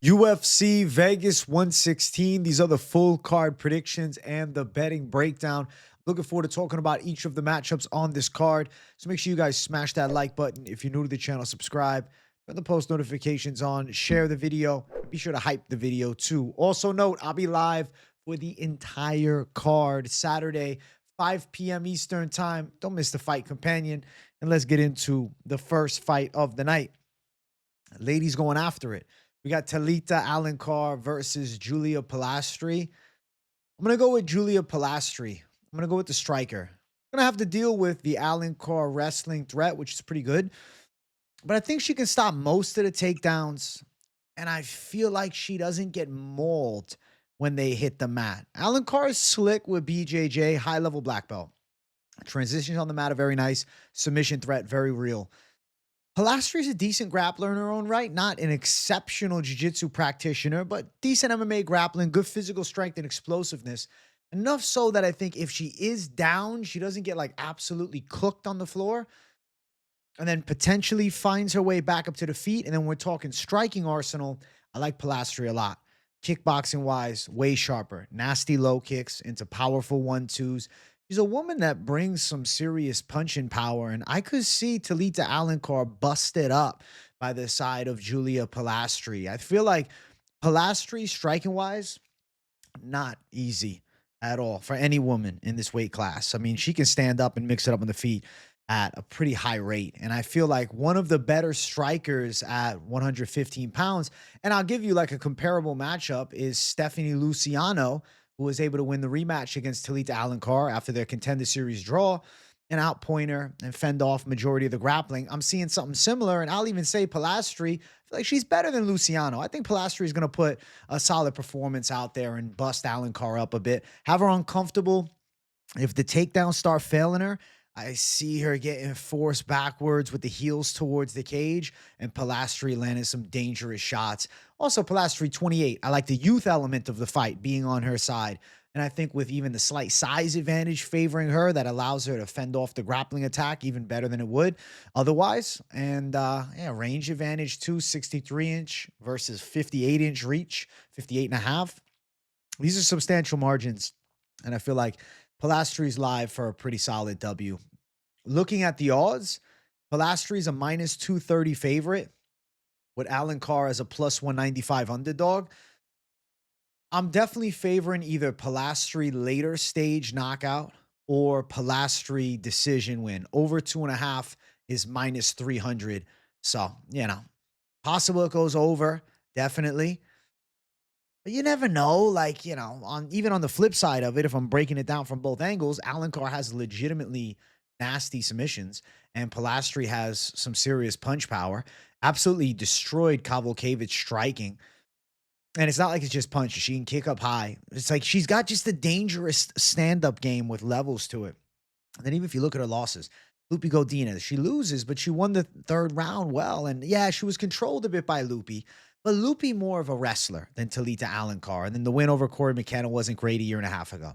UFC Vegas 116. These are the full card predictions and the betting breakdown. Looking forward to talking about each of the matchups on this card. So make sure you guys smash that like button. If you're new to the channel, subscribe, turn the post notifications on, share the video. Be sure to hype the video too. Also note, I'll be live for the entire card Saturday, 5 p.m. Eastern time. Don't miss the fight companion. And let's get into the first fight of the night. Ladies going after it. We got Talita Alencar versus Julia Polastri. I'm going to go with Julia Polastri. I'm going to go with the striker. I'm going to have to deal with the Alencar wrestling threat, which is pretty good. But I think she can stop most of the takedowns. And I feel like she doesn't get mauled when they hit the mat. Alencar is slick with BJJ, high-level black belt. Transitions on the mat are very nice. Submission threat, very real. Polastri is a decent grappler in her own right, not an exceptional jiu-jitsu practitioner, but decent MMA grappling, good physical strength and explosiveness. Enough so that I think if she is down, she doesn't get like absolutely cooked on the floor and then potentially finds her way back up to the feet. And then we're talking striking arsenal. I like Polastri a lot. Kickboxing-wise, way sharper. Nasty low kicks into powerful 1-2s. She's a woman that brings some serious punching power, and I could see Talita Alencar busted up by the side of Julia Polastri. I feel like Polastri, striking-wise, not easy at all for any woman in this weight class. I mean, she can stand up and mix it up on the feet at a pretty high rate. And I feel like one of the better strikers at 115 pounds, and I'll give you like a comparable matchup, is Stephanie Luciano, who was able to win the rematch against Talita Alencar after their Contender Series draw and outpoint her and fend off majority of the grappling. I'm seeing something similar, and I'll even say Polastri, I feel like she's better than Luciano. I think Polastri is going to put a solid performance out there and bust Alencar up a bit, have her uncomfortable. If the takedowns start failing her, I see her getting forced backwards with the heels towards the cage, and Polastri landing some dangerous shots. Also, Polastri 28. I like the youth element of the fight being on her side. And I think with even the slight size advantage favoring her, that allows her to fend off the grappling attack even better than it would otherwise. And yeah, range advantage too, 63-inch versus 58-inch reach, 58 and a half. These are substantial margins. And I feel like Polastri's live for a pretty solid W. Looking at the odds, Polastri's a minus 230 favorite with Alencar as a plus 195 underdog. I'm definitely favoring either Polastri later stage knockout or Polastri decision win. Over 2.5 is minus 300. So, you know, possible it goes over, definitely. But you never know, like, you know, even on the flip side of it, if I'm breaking it down from both angles, Alencar has legitimately nasty submissions, and Polastri has some serious punch power. Absolutely destroyed Cavalcavage striking. And it's not like it's just punches. She can kick up high. It's like she's got just a dangerous stand-up game with levels to it. And then even if you look at her losses, Lupi Godinez, she loses, but she won the third round well. And yeah, she was controlled a bit by Lupi, but Lupi more of a wrestler than Talita Alencar. And then the win over Corey McKenna wasn't great a year and a half ago.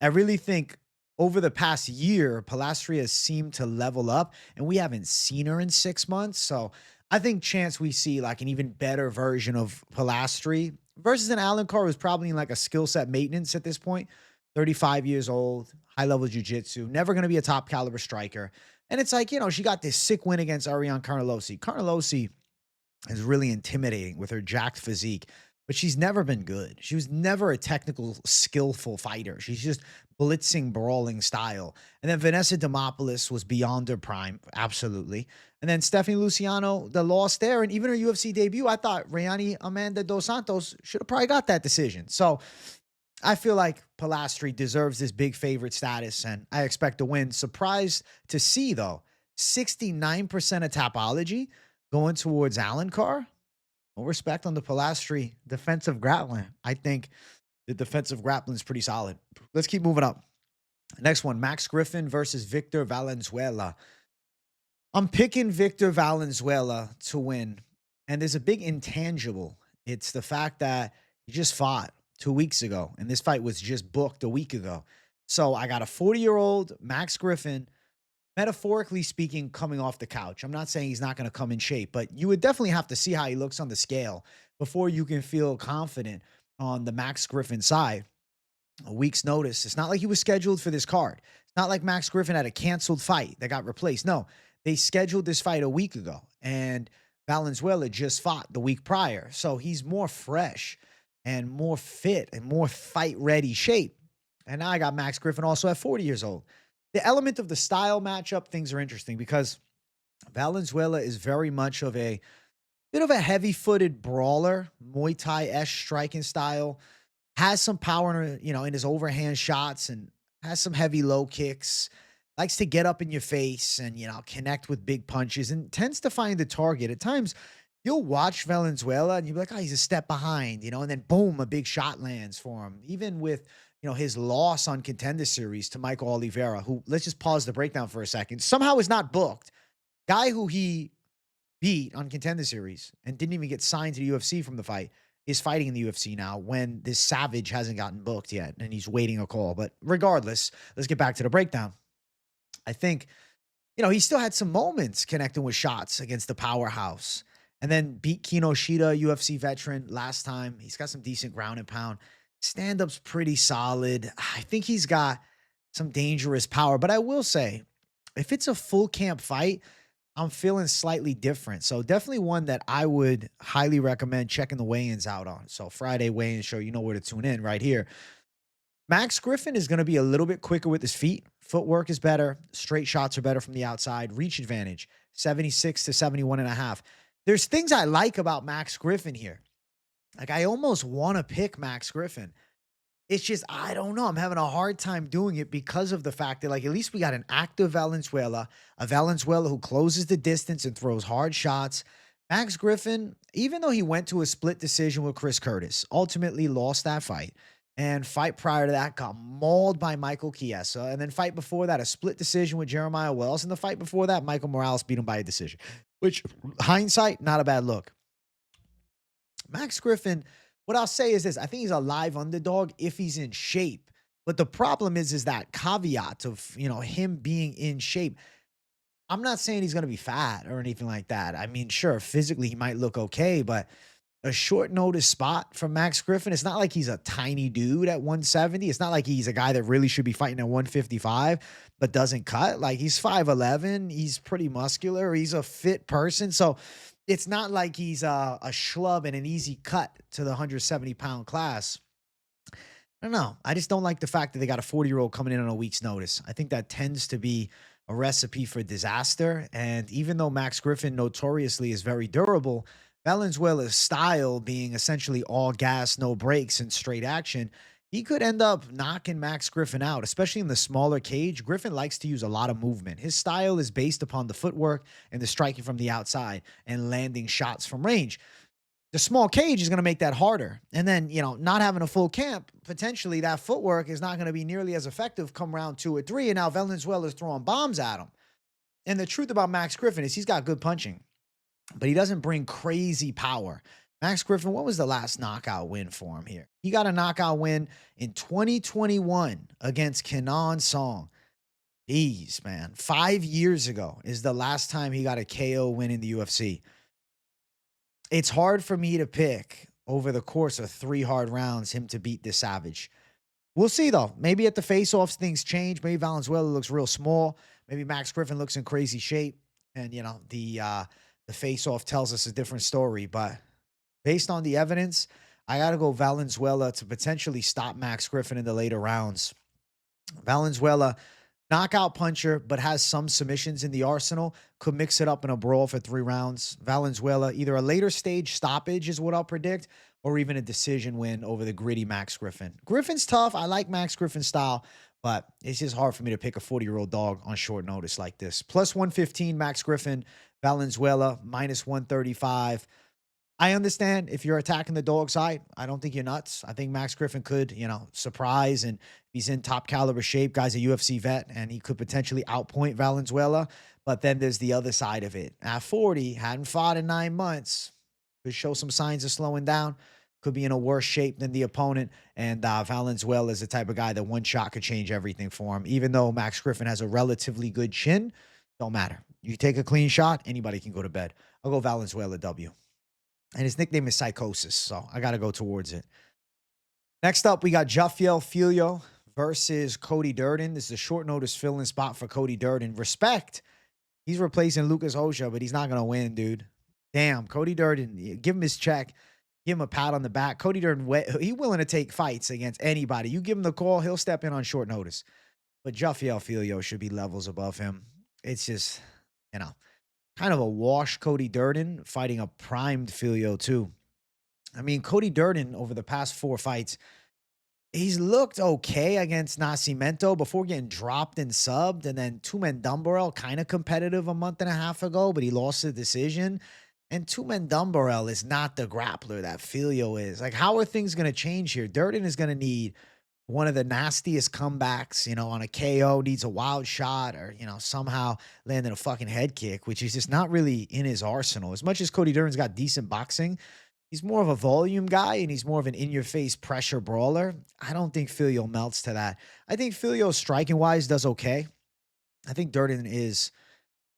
I really think over the past year, Polastri has seemed to level up, and we haven't seen her in 6 months. So I think chance we see like an even better version of Polastri versus an Alencar who's probably in like a skill set maintenance at this point. 35 years old, high-level jiu-jitsu, never going to be a top-caliber striker. And it's like, you know, she got this sick win against Ariane Carnelossi. Carnelossi is really intimidating with her jacked physique, but she's never been good. She was never a technical, skillful fighter. She's just blitzing, brawling style. And then Vanessa Demopoulos was beyond her prime, absolutely. And then Stephanie Luciano, the loss there, and even her UFC debut, I thought Rayani Amanda Dos Santos should have probably got that decision. So I feel like Polastri deserves this big favorite status, and I expect to win. Surprised to see, though, 69% of Tapology going towards Alencar. No respect on the Polastri defensive grappling. I think the defensive grappling is pretty solid. Let's keep moving up. Next one, Max Griffin versus Victor Valenzuela. I'm picking Victor Valenzuela to win, and there's a big intangible. It's the fact that he just fought 2 weeks ago, and this fight was just booked a week ago. So I got a 40-year-old Max Griffin metaphorically speaking, coming off the couch. I'm not saying he's not going to come in shape, but you would definitely have to see how he looks on the scale before you can feel confident on the Max Griffin side. A week's notice. It's not like he was scheduled for this card. It's not like Max Griffin had a canceled fight that got replaced. No, they scheduled this fight a week ago, and Valenzuela just fought the week prior. So he's more fresh and more fit and more fight-ready shape. And now I got Max Griffin also at 40 years old. The element of the style matchup, things are interesting because Valenzuela is very much of a bit of a heavy-footed brawler, Muay Thai-esque striking style, has some power, in his overhand shots and has some heavy low kicks, likes to get up in your face and, connect with big punches and tends to find the target. At times, you'll watch Valenzuela and you'll be like, oh, he's a step behind, and then boom, a big shot lands for him. Even with, his loss on Contender Series to Michael Oliveira, who, let's just pause the breakdown for a second, somehow is not booked. Guy who he beat on Contender Series and didn't even get signed to the UFC from the fight is fighting in the UFC now when this Savage hasn't gotten booked yet and he's waiting a call. But regardless, let's get back to the breakdown. I think, he still had some moments connecting with shots against the powerhouse and then beat Kinoshita, UFC veteran, last time. He's got some decent ground and pound. Stand-up's pretty solid. I think he's got some dangerous power. But I will say, if it's a full camp fight, I'm feeling slightly different. So definitely one that I would highly recommend checking the weigh-ins out on. So Friday weigh-in show, you know where to tune in right here. Max Griffin is going to be a little bit quicker with his feet. Footwork is better. Straight shots are better from the outside. Reach advantage, 76 to 71.5. There's things I like about Max Griffin here. Like, I almost want to pick Max Griffin. It's just, I don't know. I'm having a hard time doing it because of the fact that, at least we got an active Valenzuela, a Valenzuela who closes the distance and throws hard shots. Max Griffin, even though he went to a split decision with Chris Curtis, ultimately lost that fight. And fight prior to that got mauled by Michael Chiesa. And then fight before that, a split decision with Jeremiah Wells. And the fight before that, Michael Morales beat him by a decision. Which, hindsight, not a bad look. Max Griffin, what I'll say is this. I think he's a live underdog if he's in shape. But the problem is that caveat of, him being in shape. I'm not saying he's going to be fat or anything like that. I mean, sure, physically he might look okay, but a short notice spot from Max Griffin. It's not like he's a tiny dude at 170. It's not like he's a guy that really should be fighting at 155, but doesn't cut. Like, he's 5'11". He's pretty muscular. He's a fit person. So it's not like he's a schlub and an easy cut to the 170-pound class. I don't know. I just don't like the fact that they got a 40-year-old coming in on a week's notice. I think that tends to be a recipe for disaster. And even though Max Griffin notoriously is very durable, Valenzuela's style being essentially all gas, no brakes, and straight action, he could end up knocking Max Griffin out, especially in the smaller cage. Griffin likes to use a lot of movement. His style is based upon the footwork and the striking from the outside and landing shots from range. The small cage is going to make that harder. And then, not having a full camp, potentially that footwork is not going to be nearly as effective come round 2 or 3. And now Valenzuela's throwing bombs at him. And the truth about Max Griffin is he's got good punching, but he doesn't bring crazy power. Max Griffin, what was the last knockout win for him here? He got a knockout win in 2021 against Kenan Song. Jeez, man. 5 years ago is the last time he got a KO win in the UFC. It's hard for me to pick over the course of 3 hard rounds him to beat this Savage. We'll see, though. Maybe at the face-offs things change. Maybe Valenzuela looks real small. Maybe Max Griffin looks in crazy shape. And, the face-off tells us a different story. But based on the evidence, I got to go Valenzuela to potentially stop Max Griffin in the later rounds. Valenzuela, knockout puncher, but has some submissions in the arsenal. Could mix it up in a brawl for 3 rounds. Valenzuela, either a later stage stoppage is what I'll predict, or even a decision win over the gritty Max Griffin. Griffin's tough. I like Max Griffin's style, but it's just hard for me to pick a 40-year-old dog on short notice like this. Plus 115, Max Griffin. Valenzuela, minus 135. I understand if you're attacking the dog side. I don't think you're nuts. I think Max Griffin could, surprise, and he's in top caliber shape. Guy's a UFC vet, and he could potentially outpoint Valenzuela. But then there's the other side of it. At 40, hadn't fought in 9 months. Could show some signs of slowing down. could be in a worse shape than the opponent. And Valenzuela is the type of guy that one shot could change everything for him. Even though Max Griffin has a relatively good chin, don't matter. You take a clean shot, anybody can go to bed. I'll go Valenzuela W. And his nickname is Psychosis, so I got to go towards it. Next up, we got Jafel Filho versus Cody Durden. This is a short notice fill-in spot for Cody Durden. Respect. He's replacing Lucas Hoja, but he's not going to win, dude. Damn, Cody Durden, give him his check. Give him a pat on the back. Cody Durden, he's willing to take fights against anybody. You give him the call, he'll step in on short notice. But Jafel Filho should be levels above him. It's just, kind of a wash Cody Durden fighting a primed Filho too. I mean, Cody Durden over the past 4 fights, he's looked okay against Nascimento before getting dropped and subbed. And then Two-Man Dumbarell, kind of competitive a month and a half ago, but he lost the decision. And Two-Man Dumbarell is not the grappler that Filho is. Like, how are things going to change here? Durden is going to need one of the nastiest comebacks, on a KO, needs a wild shot or, somehow landing a fucking head kick, which is just not really in his arsenal. As much as Cody Durden's got decent boxing, he's more of a volume guy and he's more of an in-your-face pressure brawler. I don't think Filho melts to that. I think Filho, striking-wise, does okay. I think Durden is,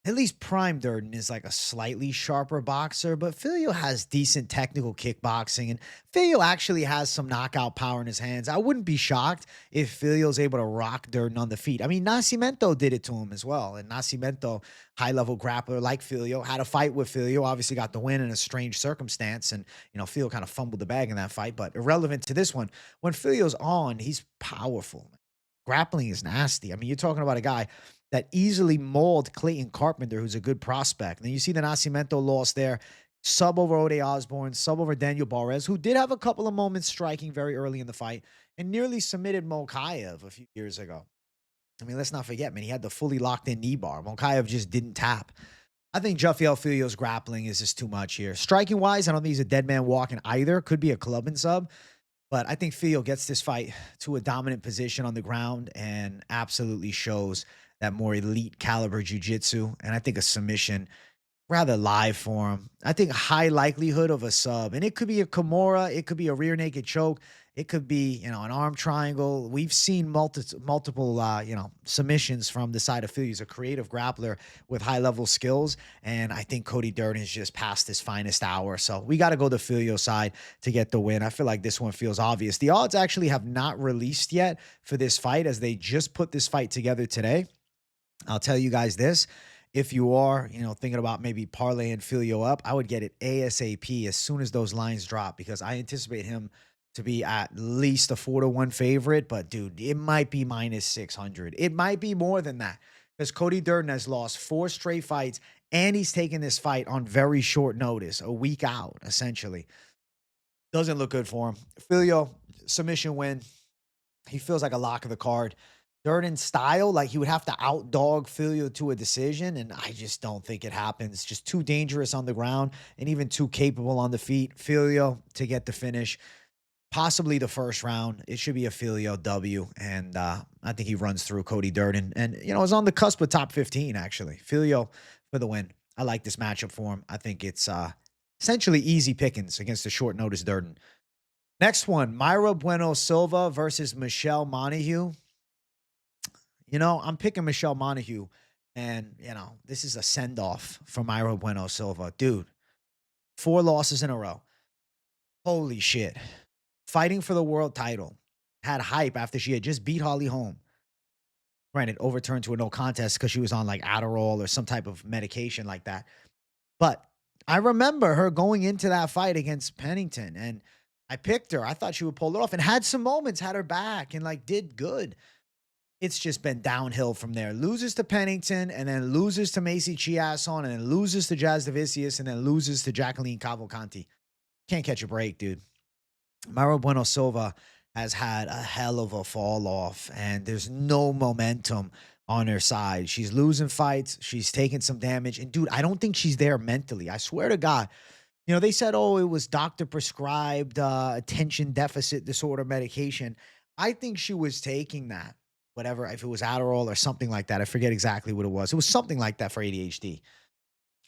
at least prime Durden is like a slightly sharper boxer, but Filho has decent technical kickboxing, and Filho actually has some knockout power in his hands. I wouldn't be shocked if Filho's able to rock Durden on the feet. I mean, Nascimento did it to him as well, and Nascimento, high-level grappler like Filho, had a fight with Filho, obviously got the win in a strange circumstance, and, Filho kind of fumbled the bag in that fight, but irrelevant to this one. When Filho's on, he's powerful. Grappling is nasty. I mean, you're talking about a guy that easily mauled Clayton Carpenter, who's a good prospect. And then you see the Nascimento loss there, sub over Ode Osborne, sub over Daniel Barres, who did have a couple of moments striking very early in the fight and nearly submitted Montague a few years ago. I mean, let's not forget, man, he had the fully locked in knee bar. Montague just didn't tap. I think Jafel Filho's grappling is just too much here. Striking wise, I don't think he's a dead man walking either. Could be a club and sub. But I think Filho gets this fight to a dominant position on the ground and absolutely shows that more elite caliber jiu-jitsu. And I think a submission, rather live for him. I think high likelihood of a sub. And it could be a Kimura. It could be a rear naked choke. It could be, an arm triangle. We've seen multiple submissions from the side of Filho. He's a creative grappler with high-level skills. And I think Cody Durden is just past his finest hour. So we got to go the Filho side to get the win. I feel like this one feels obvious. The odds actually have not released yet for this fight as they just put this fight together today. I'll tell you guys this. If you are, thinking about maybe parlaying Filho up, I would get it ASAP as soon as those lines drop because I anticipate him to be at least a 4-1 favorite. But, dude, it might be minus 600. It might be more than that because Cody Durden has lost 4 straight fights and he's taking this fight on very short notice, a week out, essentially. Doesn't look good for him. Filho, submission win. He feels like a lock of the card. Durden's style, like he would have to outdog Filho to a decision, and I just don't think it happens. Just too dangerous on the ground and even too capable on the feet. Filho to get the finish, possibly the first round. It should be a Filho W, and I think he runs through Cody Durden. And, is on the cusp of top 15, actually. Filho for the win. I like this matchup for him. I think it's essentially easy pickings against the short notice Durden. Next one, Myra Bueno Silva versus Michelle Montague. I'm picking Michelle Montague, and, this is a send-off for Myra Bueno Silva. Dude, 4 losses in a row. Holy shit. Fighting for the world title. Had hype after she had just beat Holly Holm. Granted, overturned to a no contest because she was on, like, Adderall or some type of medication like that. But I remember her going into that fight against Pennington, and I picked her. I thought she would pull it off and had some moments, had her back, and, did good. It's just been downhill from there. Loses to Pennington, and then loses to Macy Chiasson, and then loses to Jazz Davicius, and then loses to Jacqueline Cavalcanti. Can't catch a break, dude. Myra Bueno Silva has had a hell of a fall off, and there's no momentum on her side. She's losing fights. She's taking some damage. And, dude, I don't think she's there mentally. I swear to God. They said, oh, it was doctor-prescribed attention deficit disorder medication. I think she was taking that. Whatever, if it was Adderall or something like that. I forget exactly what it was. It was something like that for ADHD.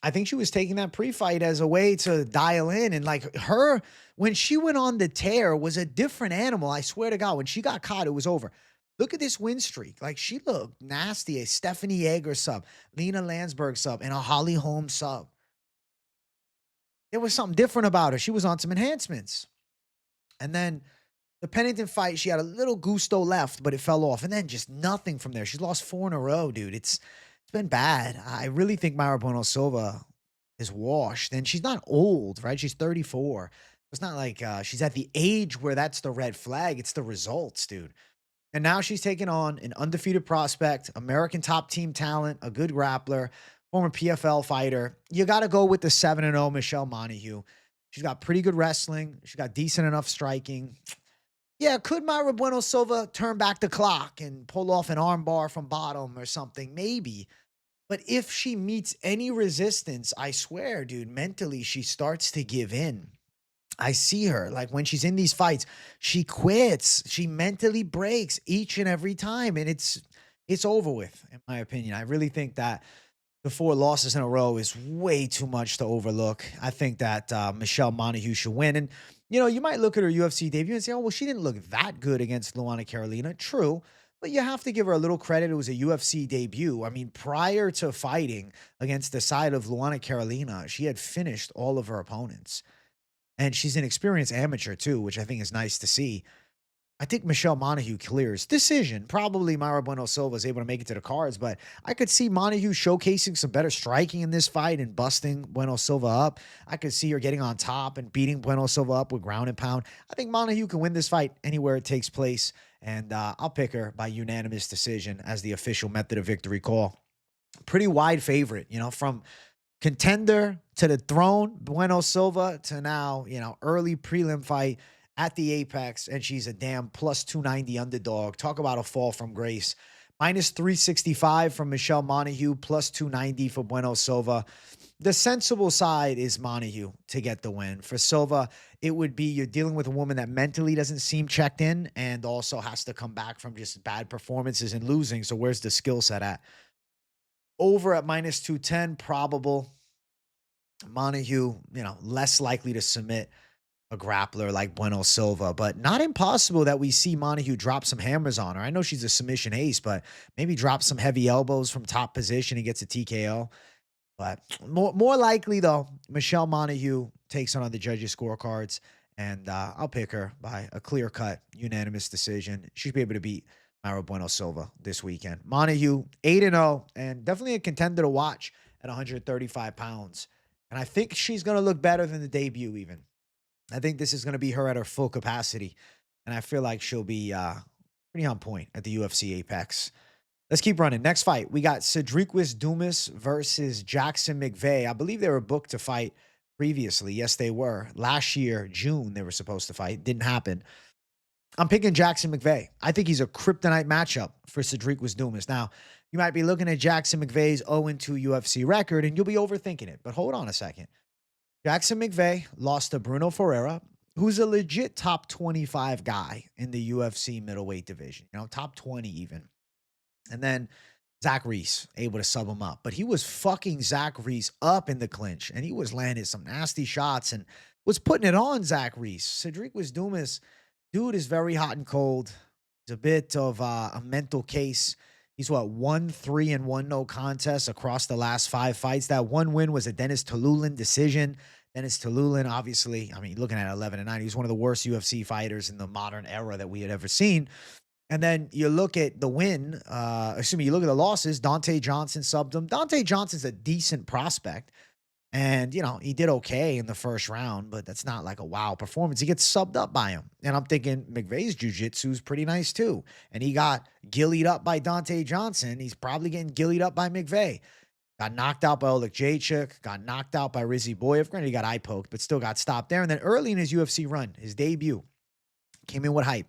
I think she was taking that pre-fight as a way to dial in, and like her, when she went on the tear, was a different animal. I swear to God, when she got caught, it was over. Look at this win streak. Like she looked nasty. A Stephanie Yeager sub, Lena Landsberg sub, and a Holly Holm sub. There was something different about her. She was on some enhancements. And then the Pennington fight, she had a little gusto left, but it fell off. And then just nothing from there. She's lost 4 in a row, dude. It's been bad. I really think Mayra Bueno Silva is washed. And she's not old, right? She's 34. It's not like she's at the age where that's the red flag. It's the results, dude. And now she's taking on an undefeated prospect, American top team talent, a good grappler, former PFL fighter. You got to go with the 7-0 Michelle Montague. She's got pretty good wrestling. She's got decent enough striking. Yeah, could Mayra Bueno Silva turn back the clock and pull off an armbar from bottom or something? Maybe. But if she meets any resistance, I swear, dude, mentally she starts to give in. I see her like when she's in these fights, she quits. She mentally breaks each and every time, and it's over with, in my opinion. I really think that the 4 losses in a row is way too much to overlook. I think that Michelle Montague should win. And, you know, you might look at her UFC debut and say, oh, well, she didn't look that good against Luana Carolina. True. But you have to give her a little credit. It was a UFC debut. I mean, prior to fighting against the side of Luana Carolina, she had finished all of her opponents. And she's an experienced amateur, too, which I think is nice to see. I think Michelle Montague clears decision. Probably Mayra Bueno Silva is able to make it to the cards, but I could see Montague showcasing some better striking in this fight and busting Bueno Silva up. I could see her getting on top and beating Bueno Silva up with ground and pound. I think Montague can win this fight anywhere it takes place, and I'll pick her by unanimous decision as the official method of victory call. Pretty wide favorite, you know, from contender to the throne, Bueno Silva, to now, you know, early prelim fight at the Apex, and she's a damn plus 290 underdog. Talk about a fall from grace. Minus 365 from Michelle Montague, plus 290 for Bueno Silva. The sensible side is Montague to get the win. For Silva, it would be you're dealing with a woman that mentally doesn't seem checked in and also has to come back from just bad performances and losing. So where's the skill set at? Over at minus 210, probable. Montague, you know, less likely to submit a grappler like Bueno Silva, but not impossible that we see Montague drop some hammers on her. I know she's a submission ace, but maybe drop some heavy elbows from top position and gets a TKO. But more likely, though, Michelle Montague takes on the judges' scorecards, and I'll pick her by a clear-cut, unanimous decision. She'll be able to beat Mayra Bueno Silva this weekend. Montague, 8-0, and definitely a contender to watch at 135 pounds. And I think she's going to look better than the debut even. I think this is going to be her at her full capacity, and I feel like she'll be pretty on point at the UFC Apex. Let's keep running. Next fight, we got Cedriquez Dumas versus Jackson McVey. I believe they were booked to fight previously. Yes, they were. Last year, June, they were supposed to fight. Didn't happen. I'm picking Jackson McVey. I think he's a kryptonite matchup for Cedriquez Dumas. Now, you might be looking at Jackson McVey's 0-2 UFC record, and you'll be overthinking it. But hold on a second. Jackson McVey lost to Bruno Ferreira, who's a legit top 25 guy in the UFC middleweight division. You know, top 20 even. And then Zach Reese, able to sub him up. But he was fucking Zach Reese up in the clinch, and he was landing some nasty shots and was putting it on Zach Reese. Cedriquez Dumas, dude is very hot and cold. He's a bit of a mental case. He's 1-3-1 no contest across the last 5 fights. That one win was a Dennis Talulin decision. Dennis Talulin, obviously, I mean, looking at 11-9, he's one of the worst UFC fighters in the modern era that we had ever seen. And then you look at the win, you look at the losses, Dante Johnson subbed him. Dante Johnson's a decent prospect. And, you know, he did okay in the first round, but that's not like a wow performance. He gets subbed up by him. And I'm thinking McVey's jiu-jitsu is pretty nice too. And he got gillied up by Dante Johnson. He's probably getting gillied up by McVey. Got knocked out by Oleg Jacek. Got knocked out by Rizzy Boyev. Granted, he got eye poked, but still got stopped there. And then early in his UFC run, his debut, came in with hype.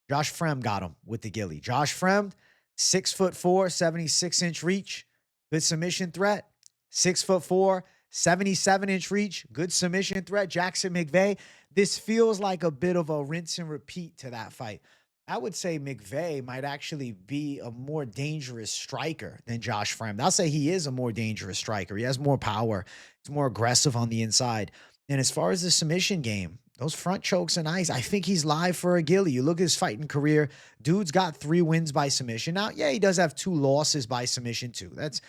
Josh Fremd got him with the gilly. Josh Fremd, 6'4", 76-inch reach. Good submission threat. 6'4", 77-inch reach, good submission threat. Jackson McVey. This feels like a bit of a rinse and repeat to that fight. I would say McVey might actually be a more dangerous striker than Josh Fremd. I'll say he is a more dangerous striker. He has more power. He's more aggressive on the inside. And as far as the submission game, those front chokes are nice. I think he's live for a Gilly. You look at his fighting career. Dude's got 3 wins by submission. Now, yeah, he does have 2 losses by submission too. That's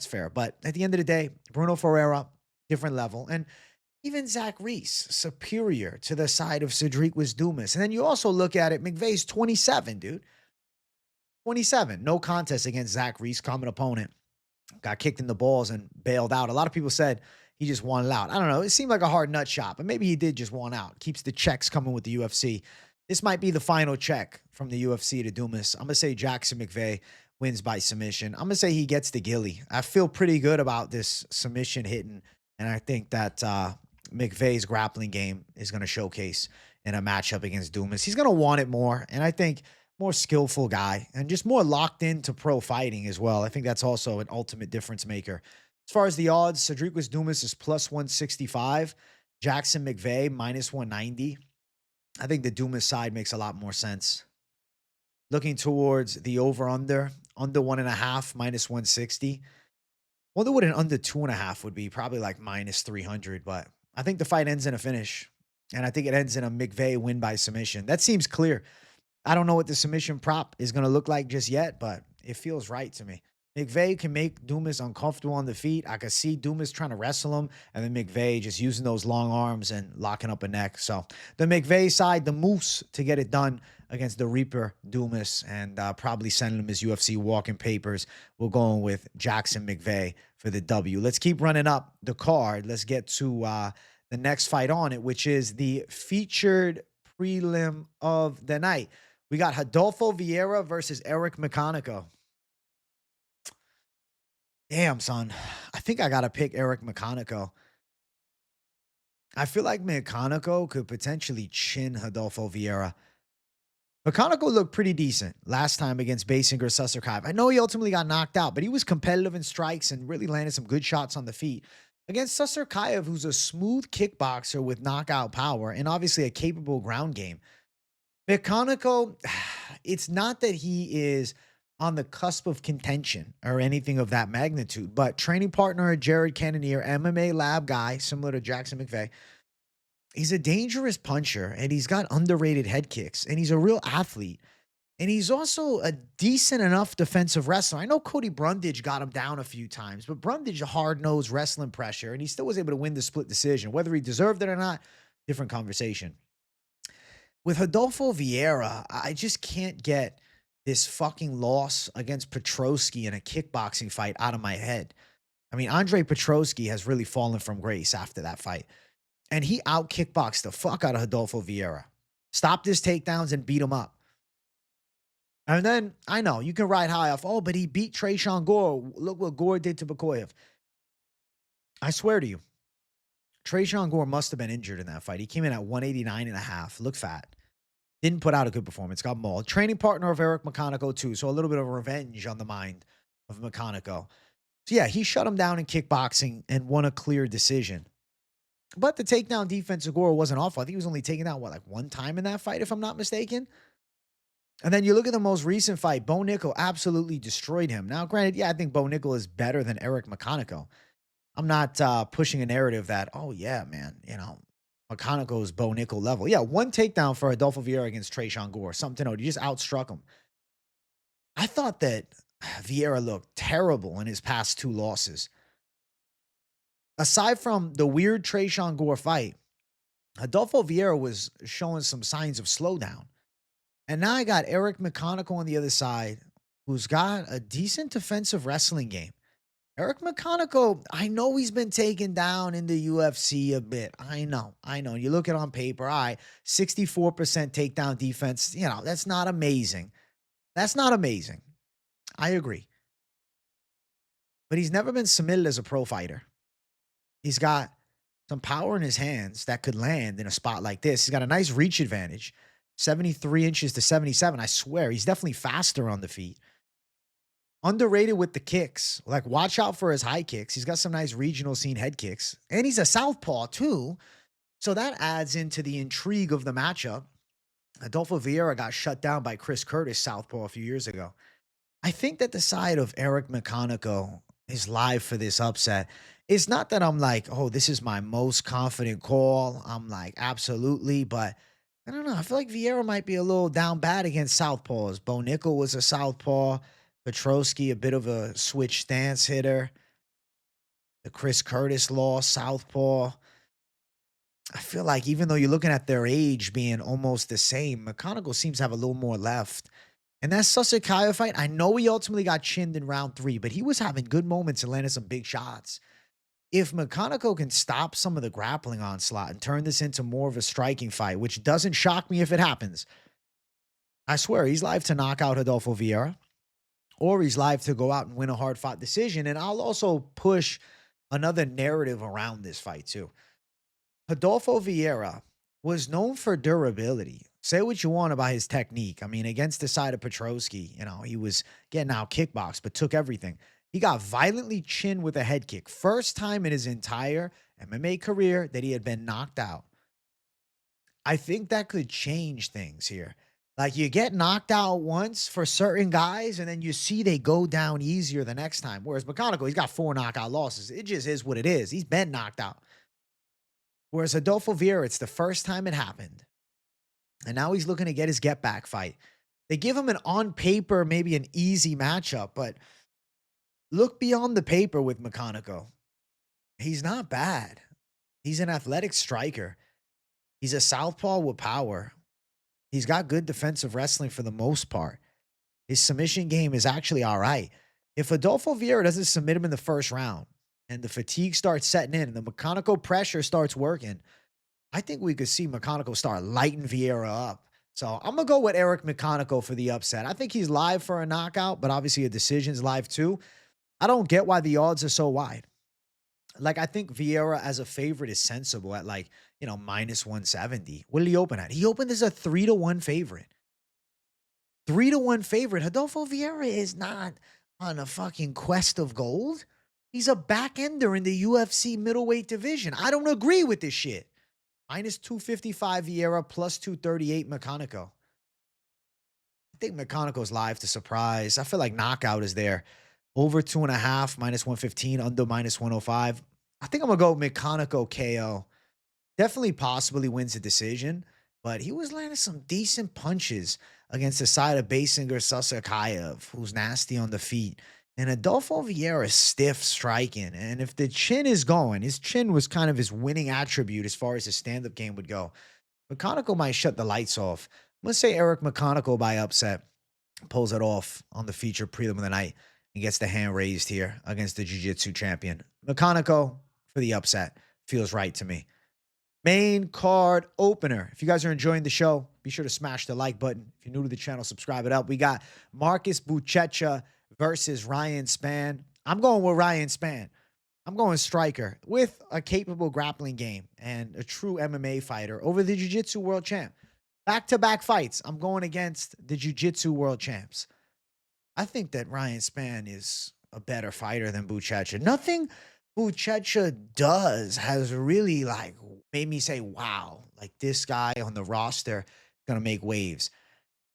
fair. But at the end of the day, Bruno Ferreira, different level. And even Zach Reese, superior to the side of Cedric Dumas. And then you also look at it, McVey's 27, dude. 27. No contest against Zach Reese, common opponent. Got kicked in the balls and bailed out. A lot of people said he just won out. I don't know. It seemed like a hard nut shot, but maybe he did just want out. Keeps the checks coming with the UFC. This might be the final check from the UFC to Dumas. I'm going to say Jackson McVey wins by submission. I'm going to say he gets the Gilly. I feel pretty good about this submission hitting, and I think that McVey's grappling game is going to showcase in a matchup against Dumas. He's going to want it more, and I think more skillful guy and just more locked into pro fighting as well. I think that's also an ultimate difference maker. As far as the odds, Cedric Dumas is plus 165, Jackson McVey minus 190. I think the Dumas side makes a lot more sense. Looking towards the over-under 1.5, minus 160. Wonder what an under 2.5 would be. Probably like minus 300, but I think the fight ends in a finish, and I think it ends in a McVey win by submission. That seems clear. I don't know what the submission prop is going to look like just yet, but it feels right to me. McVey can make Dumas uncomfortable on the feet. I could see Dumas trying to wrestle him, and then McVey just using those long arms and locking up a neck. So the McVey side, the Moose to get it done against the Reaper Dumas, and probably sending him his UFC walking papers. We're going with Jackson McVey for the W. Let's keep running up the card. Let's get to the next fight on it, which is the featured prelim of the night. We got Rodolfo Vieira versus Eric McConico. Damn, son. I think I got to pick Eric McConico. I feel like McConico could potentially chin Rodolfo Vieira. McConico looked pretty decent last time against Basinger Sussurkaev. I know he ultimately got knocked out, but he was competitive in strikes and really landed some good shots on the feet. Against Sussurkaev, who's a smooth kickboxer with knockout power and obviously a capable ground game. McConico, it's not that he is on the cusp of contention or anything of that magnitude, but training partner Jared Cannonier, MMA lab guy, similar to Jackson McVey. He's a dangerous puncher, and he's got underrated head kicks, and he's a real athlete. And he's also a decent enough defensive wrestler. I know Cody Brundage got him down a few times, but Brundage, a hard-nosed wrestling pressure, and he still was able to win the split decision. Whether he deserved it or not, different conversation. With Rodolfo Vieira, I just can't get this fucking loss against Petrosky in a kickboxing fight out of my head. I mean, Andre Petrosky has really fallen from grace after that fight. And he out-kickboxed the fuck out of Rodolfo Vieira. Stopped his takedowns and beat him up. And then, I know, you can ride high off, oh, but he beat Tresean Gore. Look what Gore did to Bakoyev. I swear to you, Tresean Gore must have been injured in that fight. He came in at 189.5, looked fat. Didn't put out a good performance, got mauled. Training partner of Eric McConico, too, so a little bit of revenge on the mind of McConico. So, yeah, he shut him down in kickboxing and won a clear decision. But the takedown defense of Gore wasn't awful. I think he was only taken out, like one time in that fight, if I'm not mistaken? And then you look at the most recent fight, Bo Nickel absolutely destroyed him. Now, granted, yeah, I think Bo Nickel is better than Eric McConico. I'm not pushing a narrative that, oh, yeah, man, McConico's Bo Nickel level. Yeah, one takedown for Rodolfo Vieira against Tresean Gore. Something to note. He just outstruck him. I thought that Vieira looked terrible in his past 2 losses. Aside from the weird Tresean Gore fight, Rodolfo Vieira was showing some signs of slowdown. And now I got Eric McConico on the other side, who's got a decent defensive wrestling game. Eric McConico, I know he's been taken down in the UFC a bit. I know. You look at it on paper, all right, 64% takedown defense. That's not amazing. I agree. But he's never been submitted as a pro fighter. He's got some power in his hands that could land in a spot like this. He's got a nice reach advantage, 73 inches to 77. I swear, he's definitely faster on the feet. Underrated with the kicks. Like, watch out for his high kicks. He's got some nice regional scene head kicks. And he's a southpaw, too. So that adds into the intrigue of the matchup. Adolfo Vieira got shut down by Chris Curtis, southpaw, a few years ago. I think that the side of Eric McConico is live for this upset. It's not that I'm like, oh, this is my most confident call. I'm like, absolutely. But I don't know. I feel like Vieira might be a little down bad against southpaws. Bo Nickel was a southpaw. Petrosky, a bit of a switch stance hitter. The Chris Curtis loss, southpaw. I feel like even though you're looking at their age being almost the same, McConico seems to have a little more left. And that Susukaya fight, I know he ultimately got chinned in round 3, but he was having good moments and landing some big shots. If McConico can stop some of the grappling onslaught and turn this into more of a striking fight, which doesn't shock me if it happens, I swear he's live to knock out Rodolfo Vieira, or he's live to go out and win a hard-fought decision. And I'll also push another narrative around this fight too. Rodolfo Vieira was known for durability. Say what you want about his technique. I mean, against the side of Petrosky, he was getting out kickbox, but took everything. He got violently chinned with a head kick. First time in his entire MMA career that he had been knocked out. I think that could change things here. Like, you get knocked out once for certain guys, and then you see they go down easier the next time. Whereas McConico, he's got 4 knockout losses. It just is what it is. He's been knocked out. Whereas Adolfo Vieira, it's the first time it happened. And now he's looking to get his get-back fight. They give him an on paper, maybe an easy matchup, but look beyond the paper with McConico. He's not bad. He's an athletic striker. He's a southpaw with power. He's got good defensive wrestling for the most part. His submission game is actually all right. If Adolfo Vieira doesn't submit him in the first round and the fatigue starts setting in and the McConico pressure starts working, I think we could see McConico start lighting Vieira up. So I'm going to go with Eric McConico for the upset. I think he's live for a knockout, but obviously a decision's live too. I don't get why the odds are so wide. Like, I think Vieira as a favorite is sensible at minus 170. What did he open at? He opened as a 3-1 favorite. 3-1 favorite. Rodolfo Vieira is not on a fucking quest of gold. He's a back ender in the UFC middleweight division. I don't agree with this shit. Minus 255 Vieira, plus 238 McConico. I think McConico's live to surprise. I feel like knockout is there. Over 2.5, minus 115, under minus 105. I think I'm going to go McConico KO. Definitely possibly wins the decision, but he was landing some decent punches against the side of Basinger Susakayev, who's nasty on the feet. And Adolfo Vieira is stiff striking. And if the chin is going, his chin was kind of his winning attribute as far as his stand-up game would go. McConico might shut the lights off. I'm going to say Eric McConico by upset pulls it off on the feature prelim of the night and gets the hand raised here against the jiu-jitsu champion. McConico for the upset. Feels right to me. Main card opener. If you guys are enjoying the show, be sure to smash the like button. If you're new to the channel, subscribe it up. We got Marcus Buchecha versus Ryan Spann. I'm going with Ryan Spann. I'm going striker with a capable grappling game and a true MMA fighter over the jiu-jitsu world champ. Back-to-back fights. I'm going against the jiu-jitsu world champs. I think that Ryan Spann is a better fighter than Buchecha. Nothing Buchecha does has really made me say, wow, this guy on the roster going to make waves.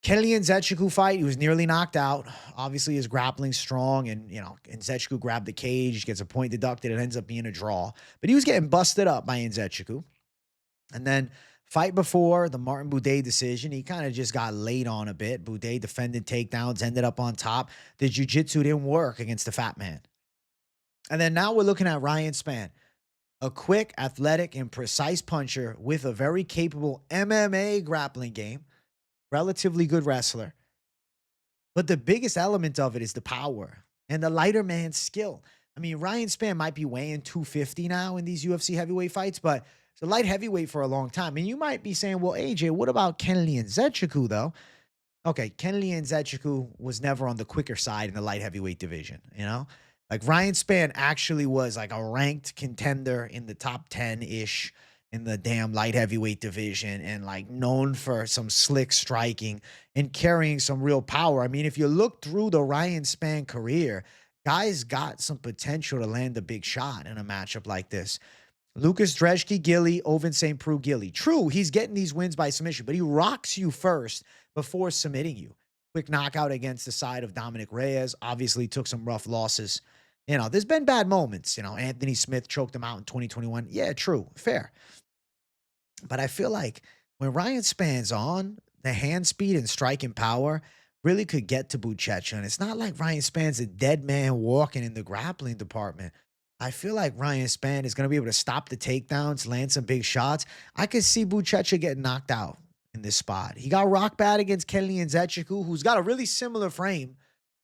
Kenny Nzechukwu fight, he was nearly knocked out. Obviously, his grappling strong, and Nzechukwu grabbed the cage, gets a point deducted, it ends up being a draw. But he was getting busted up by Nzechukwu. And then fight before the Martin Buday decision, he kind of just got laid on a bit. Buday defended takedowns, ended up on top. The jiu-jitsu didn't work against the fat man. And then now we're looking at Ryan Spann, a quick, athletic, and precise puncher with a very capable MMA grappling game, relatively good wrestler. But the biggest element of it is the power and the lighter man's skill. I mean, Ryan Spann might be weighing 250 now in these UFC heavyweight fights, but it's a light heavyweight for a long time. And you might be saying, well, AJ, what about Kenny Nzechukwu, though? Okay, Kenny Nzechukwu was never on the quicker side in the light heavyweight division, Ryan Spann actually was a ranked contender in the top 10-ish in the damn light heavyweight division and known for some slick striking and carrying some real power. I mean, if you look through the Ryan Spann career, guys got some potential to land a big shot in a matchup like this. Lucas Dreshke, Gilly, Oven St. Preux, Gilly. True, he's getting these wins by submission, but he rocks you first before submitting you. Quick knockout against the side of Dominic Reyes. Obviously took some rough losses. There's been bad moments. Anthony Smith choked him out in 2021. Yeah, true. Fair. But I feel like when Ryan Spann's on, the hand speed and striking power really could get to Buchecha. And it's not like Ryan Spann's a dead man walking in the grappling department. I feel like Ryan Spann is going to be able to stop the takedowns, land some big shots. I could see Buchecha getting knocked out in this spot. He got rock bad against Kenny Nzechukwu, who's got a really similar frame.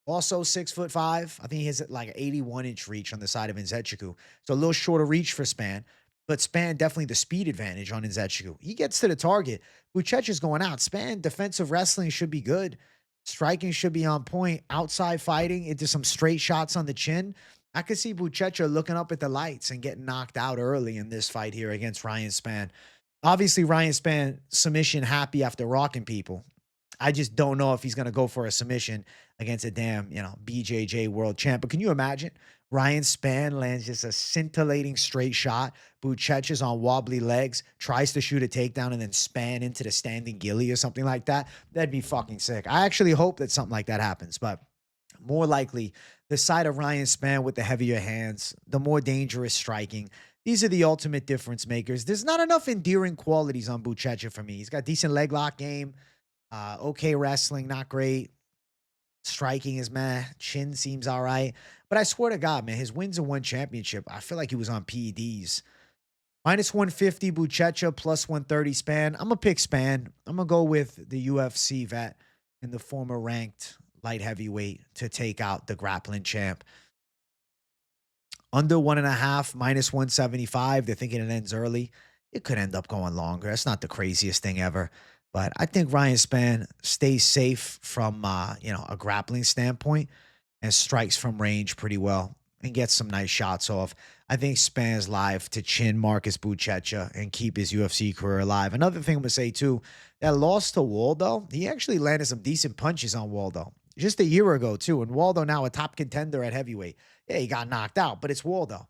Also 6'5". I think he has like an 81-inch reach on the side of Nzechukwu. So a little shorter reach for Spann. But Spann definitely the speed advantage on Nzechukwu. He gets to the target. Buchecha's going out. Spann defensive wrestling should be good. Striking should be on point. Outside fighting into some straight shots on the chin. I could see Buchecha looking up at the lights and getting knocked out early in this fight here against Ryan Spann. Obviously, Ryan Spann submission happy after rocking people. I just don't know if he's going to go for a submission against a damn, BJJ world champ. But can you imagine? Ryan Spann lands just a scintillating straight shot. Buchecha's on wobbly legs, tries to shoot a takedown, and then Spann into the standing gilly or something like that. That'd be fucking sick. I actually hope that something like that happens, but more likely the side of Ryan Spann with the heavier hands, the more dangerous striking. These are the ultimate difference makers. There's not enough endearing qualities on Buchecha for me. He's got decent leg lock game, okay wrestling, not great. Striking is meh. Chin seems all right. But I swear to God, man, his wins in one championship, I feel like he was on PEDs. Minus 150 Buchecha, plus 130 Spann. I'm going to pick Spann. I'm going to go with the UFC vet and the former ranked light heavyweight to take out the grappling champ. Under 1.5, minus 175. They're thinking it ends early. It could end up going longer. That's not the craziest thing ever. But I think Ryan Spann stays safe from, a grappling standpoint and strikes from range pretty well and gets some nice shots off. I think Spann's live to chin Marcus Buchecha and keep his UFC career alive. Another thing I'm going to say, too, that loss to Waldo, he actually landed some decent punches on Waldo just a year ago, too. And Waldo now a top contender at heavyweight. Yeah, he got knocked out, but it's Waldo.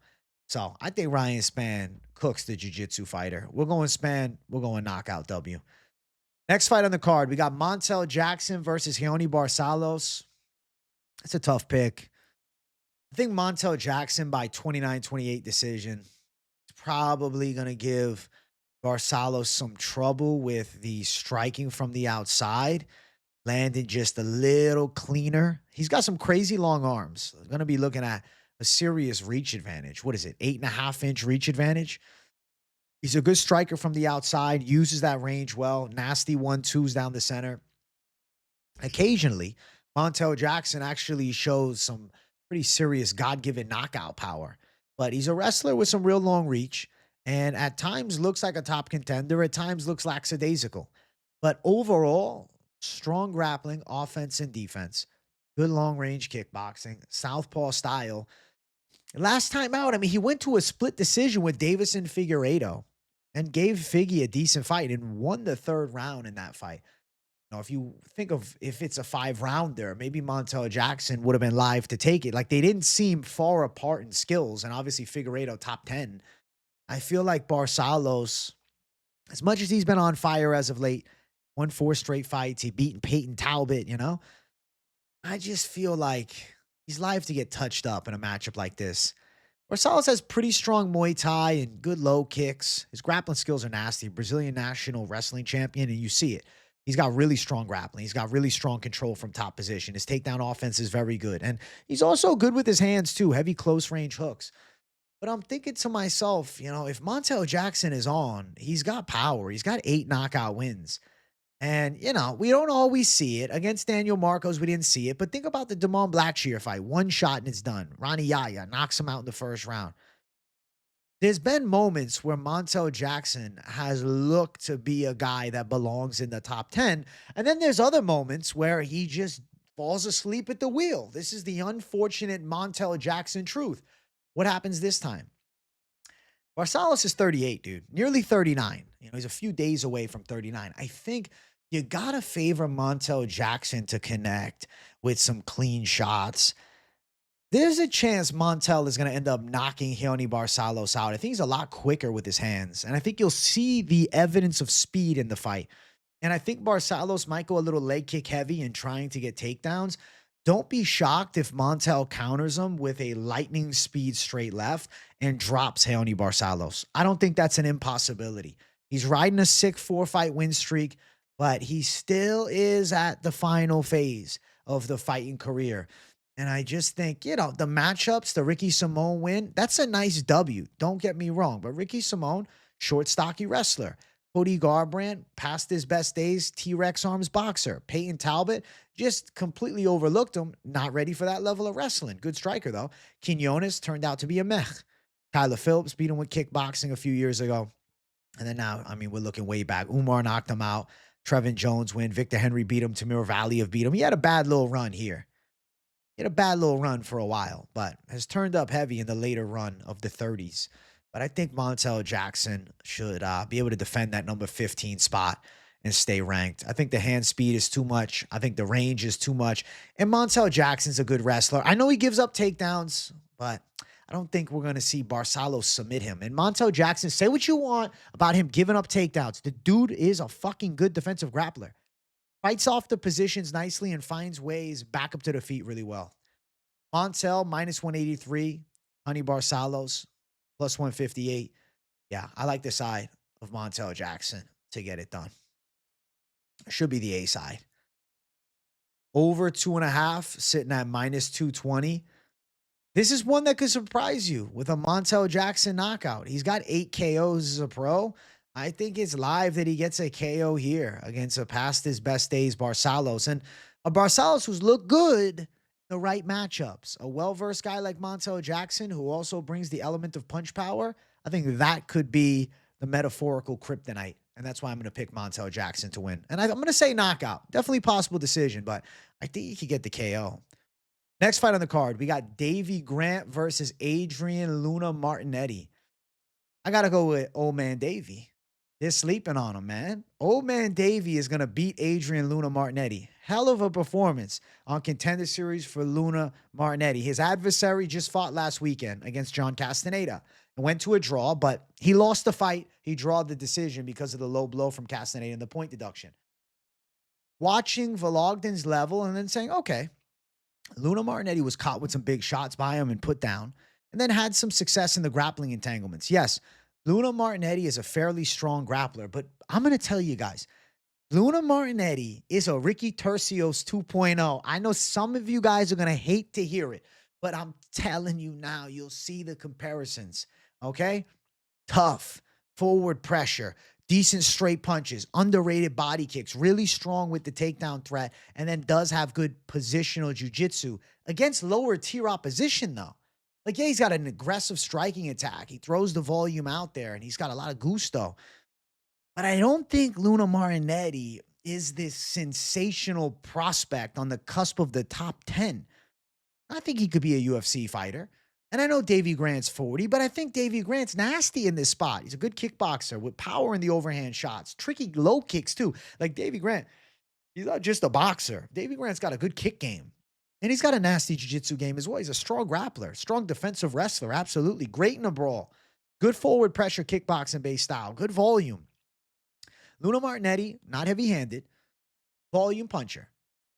So I think Ryan Spann cooks the jiu-jitsu fighter. We're going Spann. We're going knockout W. Next fight on the card, we got Montel Jackson versus Raoni Barcelos. It's a tough pick. I think Montel Jackson by 29-28 decision is probably going to give Barcelos some trouble with the striking from the outside, landing just a little cleaner. He's got some crazy long arms. Going to be looking at a serious reach advantage. What is it? 8.5-inch reach advantage. He's a good striker from the outside, uses that range well, nasty 1-2s down the center. Occasionally, Montel Jackson actually shows some pretty serious God-given knockout power. But he's a wrestler with some real long reach, and at times looks like a top contender, at times looks lackadaisical. But overall, strong grappling, offense and defense, good long-range kickboxing, southpaw style. Last time out, he went to a split decision with Davison Figueiredo and gave Figgy a decent fight and won the third round in that fight. If you think of if it's a 5-rounder, maybe Montel Jackson would have been live to take it. Like, they didn't seem far apart in skills, and obviously Figueiredo top 10. I feel like Barcelos, as much as he's been on fire as of late, won 4 straight fights, he beaten Peyton Talbot, I just feel like he's live to get touched up in a matchup like this. Barcelos has pretty strong Muay Thai and good low kicks. His grappling skills are nasty. Brazilian national wrestling champion, and you see it. He's got really strong grappling. He's got really strong control from top position. His takedown offense is very good. And he's also good with his hands, too. Heavy close range hooks. But I'm thinking to myself, if Montel Jackson is on, he's got power. He's got 8 knockout wins. And, we don't always see it. Against Daniel Marcos, we didn't see it. But think about the Dumont Blackshear fight. 1 shot and it's done. Ronnie Yaya knocks him out in the first round. There's been moments where Montel Jackson has looked to be a guy that belongs in the top 10. And then there's other moments where he just falls asleep at the wheel. This is the unfortunate Montel Jackson truth. What happens this time? Barcelos is 38, dude. Nearly 39. He's a few days away from 39. I think you got to favor Montel Jackson to connect with some clean shots. There's a chance Montel is going to end up knocking Raoni Barcelos out. I think he's a lot quicker with his hands, and I think you'll see the evidence of speed in the fight. And I think Barcelos might go a little leg kick heavy in trying to get takedowns. Don't be shocked if Montel counters him with a lightning speed straight left and drops Raoni Barcelos. I don't think that's an impossibility. He's riding a sick 4-fight win streak, but he still is at the final phase of the fighting career. And I just think, the matchups, the Ricky Simone win, that's a nice W. Don't get me wrong. But Ricky Simone, short, stocky wrestler. Cody Garbrandt, past his best days, T-Rex arms boxer. Peyton Talbot, just completely overlooked him. Not ready for that level of wrestling. Good striker, though. Quinones turned out to be a meh. Kyler Phillips beat him with kickboxing a few years ago. And then now, we're looking way back. Umar knocked him out. Trevin Jones win. Victor Henry beat him. Tamir Valiev beat him. He had a bad little run here. He had a bad little run for a while, but has turned up heavy in the later run of the 30s. But I think Montel Jackson should be able to defend that number 15 spot and stay ranked. I think the hand speed is too much. I think the range is too much. And Montel Jackson's a good wrestler. I know he gives up takedowns, but I don't think we're going to see Barcelos submit him. And Montel Jackson, say what you want about him giving up takedowns. The dude is a fucking good defensive grappler. Fights off the positions nicely and finds ways back up to the feet really well. Montel, minus 183. Honey Barcelos, plus 158. Yeah, I like the side of Montel Jackson to get it done. Should be the A side. Over 2.5, sitting at minus 220. This is one that could surprise you with a Montel Jackson knockout. He's got 8 KOs as a pro. I think it's live that he gets a KO here against a past his best days Barcelos. And a Barcelos who's looked good in the right matchups. A well-versed guy like Montel Jackson who also brings the element of punch power. I think that could be the metaphorical kryptonite. And that's why I'm going to pick Montel Jackson to win. And I'm going to say knockout. Definitely possible decision, but I think he could get the KO. Next fight on the card, we got Davey Grant versus Adrian Luna Martinetti. I got to go with old man Davey. They're sleeping on him, man. Old man Davey is going to beat Adrian Luna Martinetti. Hell of a performance on Contender Series for Luna Martinetti. His adversary just fought last weekend against John Castaneda and went to a draw, but he lost the fight. He drawed the decision because of the low blow from Castaneda and the point deduction. Watching Vologden's level and then saying, okay, Luna Martinetti was caught with some big shots by him and put down, and then had some success in the grappling entanglements. Yes, Luna Martinetti is a fairly strong grappler, but I'm going to tell you guys, Luna Martinetti is a Ricky Turcios 2.0. I know some of you guys are going to hate to hear it, but I'm telling you now, you'll see the comparisons, okay? Tough, forward pressure, decent straight punches, underrated body kicks, really strong with the takedown threat, and then does have good positional jiu-jitsu against lower tier opposition, though. Like, yeah, he's got an aggressive striking attack. He throws the volume out there, and he's got a lot of gusto. But I don't think Luna Martinetti is this sensational prospect on the cusp of the top 10. I think he could be a UFC fighter. And I know Davey Grant's 40, but I think Davey Grant's nasty in this spot. He's a good kickboxer with power in the overhand shots. Tricky low kicks, too. Like, Davey Grant, he's not just a boxer. Davey Grant's got a good kick game. And he's got a nasty jiu-jitsu game as well. He's a strong grappler, strong defensive wrestler, absolutely. Great in a brawl. Good forward pressure kickboxing-based style. Good volume. Luna Martinetti, not heavy-handed. Volume puncher.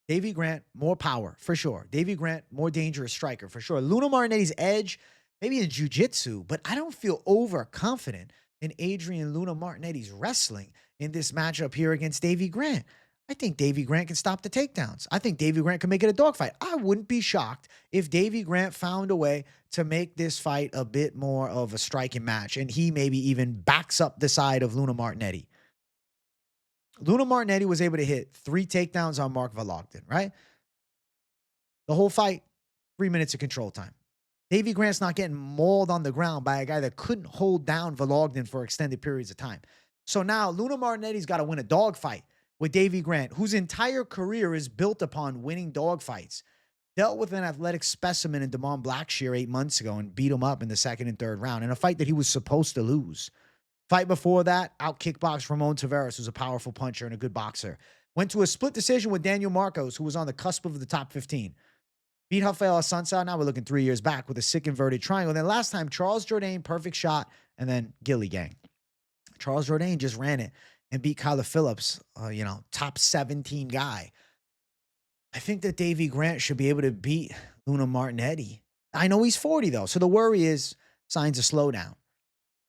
Davey Grant, more power, for sure. Davey Grant, more dangerous striker, for sure. Luna Martinetti's edge, maybe in jiu-jitsu, but I don't feel overconfident in Adrian Luna Martinetti's wrestling in this matchup here against Davey Grant. I think Davey Grant can stop the takedowns. I think Davey Grant can make it a dogfight. I wouldn't be shocked if Davey Grant found a way to make this fight a bit more of a striking match, and he maybe even backs up the side of Luna Martinetti. Luna Martinetti was able to hit 3 takedowns on Mark Vologden, right? The whole fight, 3 minutes of control time. Davey Grant's not getting mauled on the ground by a guy that couldn't hold down Vologden for extended periods of time. So now Luna Martinetti's got to win a dogfight with Davey Grant, whose entire career is built upon winning dogfights. Dealt with an athletic specimen in Dumont Blackshear 8 months ago and beat him up in the second and third round in a fight that he was supposed to lose. Fight before that, out kickboxed Ramon Taveras, who's a powerful puncher and a good boxer. Went to a split decision with Daniel Marcos, who was on the cusp of the top 15. Beat Rafael Sansa. Now we're looking 3 years back with a sick inverted triangle. Then last time, Charles Jourdain, perfect shot, and then Gilly Gang. Charles Jourdain just ran it and beat Kyler Phillips, top 17 guy. I think that Davey Grant should be able to beat Luna Martinetti. I know he's 40, though, so the worry is signs of slowdown.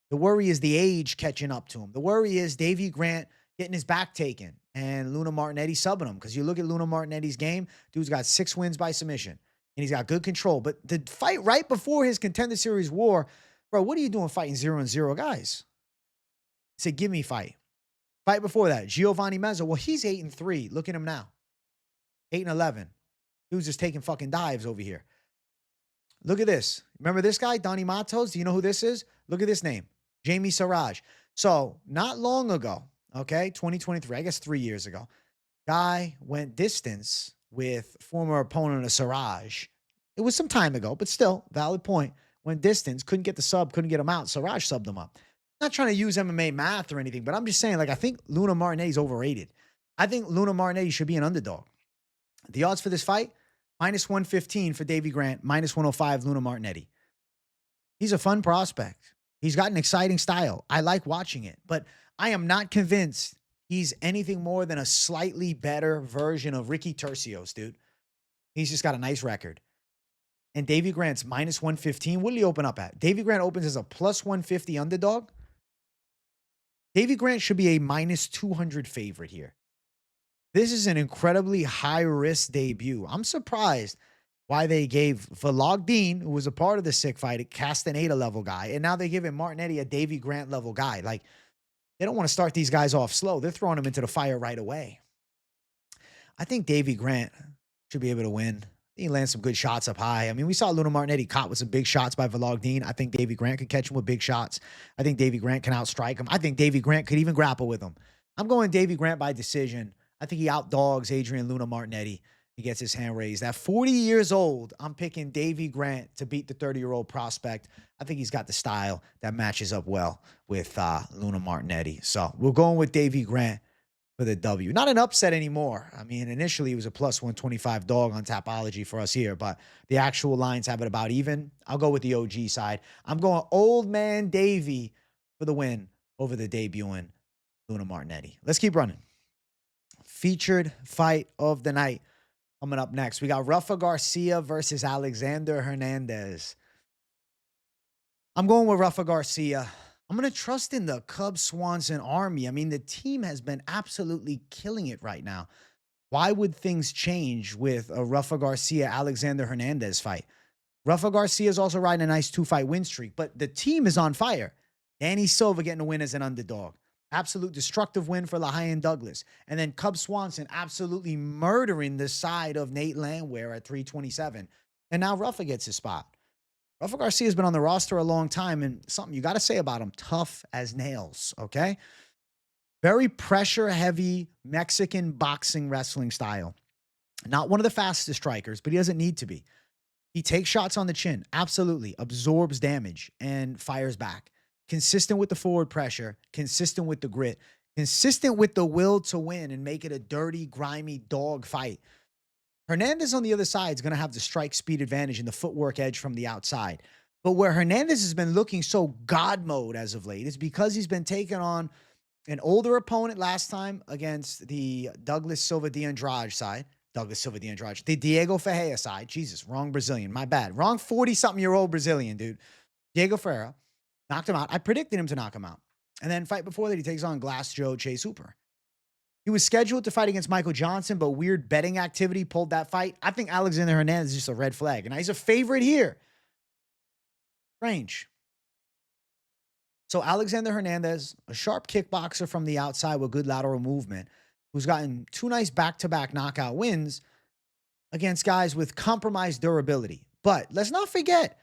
The worry is the age catching up to him. The worry is Davey Grant getting his back taken and Luna Martinetti subbing him. Because you look at Luna Martinetti's game, dude's got 6 wins by submission. And he's got good control. But the fight right before his Contender Series war, bro, what are you doing fighting 0-0 guys? He said, give me fight. Fight before that, Giovanni Mezzo. Well, he's 8-3. Look at him now. 8-11. Dude's just taking fucking dives over here. Look at this. Remember this guy, Donnie Matos? Do you know who this is? Look at this name. Jamie Siraj. So not long ago, okay, 2023, I guess 3 years ago, guy went distance with former opponent of Siraj. It was some time ago, but still, valid point. Went distance, couldn't get the sub, couldn't get him out. Siraj subbed him up. Not trying to use MMA math or anything, but I'm just saying, I think Luna Martinetti's overrated. I think Luna Martinetti should be an underdog. The odds for this fight, -115 for Davey Grant, -105 Luna Martinetti. He's a fun prospect. He's got an exciting style. I like watching it, but I am not convinced he's anything more than a slightly better version of Ricky Tercios, dude. He's just got a nice record. And Davey Grant's -115. What did he open up at? Davey Grant opens as a +150 underdog. Davey Grant should be a -200 favorite here. This is an incredibly high-risk debut. I'm surprised why they gave Vologdin, who was a part of the sick fight, a Castaneda level guy, and now they give him Martinetti, a Davey Grant level guy. They don't want to start these guys off slow. They're throwing them into the fire right away. I think Davey Grant should be able to win. He lands some good shots up high. I mean, we saw Luna Martinetti caught with some big shots by Vologdin. I think Davey Grant could catch him with big shots. I think Davey Grant can outstrike him. I think Davey Grant could even grapple with him. I'm going Davey Grant by decision. I think he outdogs Adrian Luna Martinetti. He gets his hand raised. At 40 years old, I'm picking Davey Grant to beat the 30-year-old prospect. I think he's got the style that matches up well with Luna Martinetti. So we're going with Davey Grant for the W. Not an upset anymore. I mean, initially it was a +125 dog on Tapology for us here, but the actual lines have it about even. I'll go with the OG side. I'm going old man Davey for the win over the debuting Luna Martinetti. Let's keep running. Featured fight of the night. Coming up next, we got Rafa Garcia versus Alexander Hernandez. I'm going with Rafa Garcia. I'm going to trust in the Cub Swanson army. I mean, the team has been absolutely killing it right now. Why would things change with a Rafa Garcia-Alexander Hernandez fight? Rafa Garcia is also riding a nice 2-fight win streak, but the team is on fire. Danny Silva getting a win as an underdog. Absolute destructive win for Lahayan Douglas. And then Cub Swanson absolutely murdering the side of Nate Landwehr at 327. And now Rafa gets his spot. Rafa Garcia's been on the roster a long time, and something you got to say about him, tough as nails, okay? Very pressure-heavy Mexican boxing wrestling style. Not one of the fastest strikers, but he doesn't need to be. He takes shots on the chin, absolutely, absorbs damage, and fires back. Consistent with the forward pressure, consistent with the grit, consistent with the will to win and make it a dirty, grimy dog fight. Hernandez on the other side is going to have the strike speed advantage and the footwork edge from the outside. But where Hernandez has been looking so God mode as of late is because he's been taking on an older opponent last time against the Douglas Silva de Andrade side. The Diego Ferreira side. Jesus, wrong Brazilian. My bad. Wrong 40-something-year-old Brazilian, dude. Diego Ferreira. Knocked him out. I predicted him to knock him out. And then fight before that, he takes on Glass Joe Chase Hooper. He was scheduled to fight against Michael Johnson, but weird betting activity pulled that fight. I think Alexander Hernandez is just a red flag. And he's a favorite here. Strange. So Alexander Hernandez, a sharp kickboxer from the outside with good lateral movement, who's gotten 2 nice back-to-back knockout wins against guys with compromised durability. But let's not forget,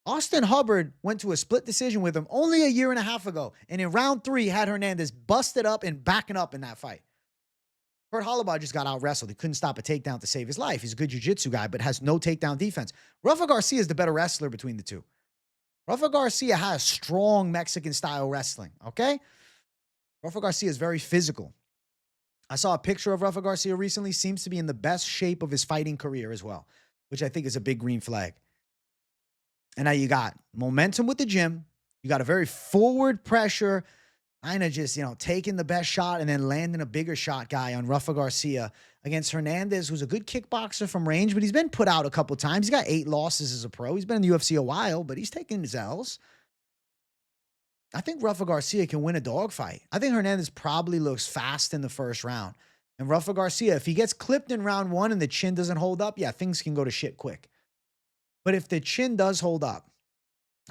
Austin Hubbard went to a split decision with him only a year and a half ago. And in round 3, had Hernandez busted up and backing up in that fight. Kurt Hollabaugh just got out-wrestled. He couldn't stop a takedown to save his life. He's a good jiu-jitsu guy, but has no takedown defense. Rafa Garcia is the better wrestler between the two. Rafa Garcia has strong Mexican-style wrestling, okay? Rafa Garcia is very physical. I saw a picture of Rafa Garcia recently. Seems to be in the best shape of his fighting career as well. which I think is a big green flag. And now you got momentum with the gym. You got a very forward pressure, kind of just, taking the best shot and then landing a bigger shot guy on Rafa Garcia against Hernandez, who's a good kickboxer from range, but he's been put out a couple times. He's got 8 losses as a pro. He's been in the UFC a while, but he's taking his L's. I think Rafa Garcia can win a dogfight. I think Hernandez probably looks fast in the first round. And Rafa Garcia, if he gets clipped in round 1 and the chin doesn't hold up, yeah, things can go to shit quick. But if the chin does hold up,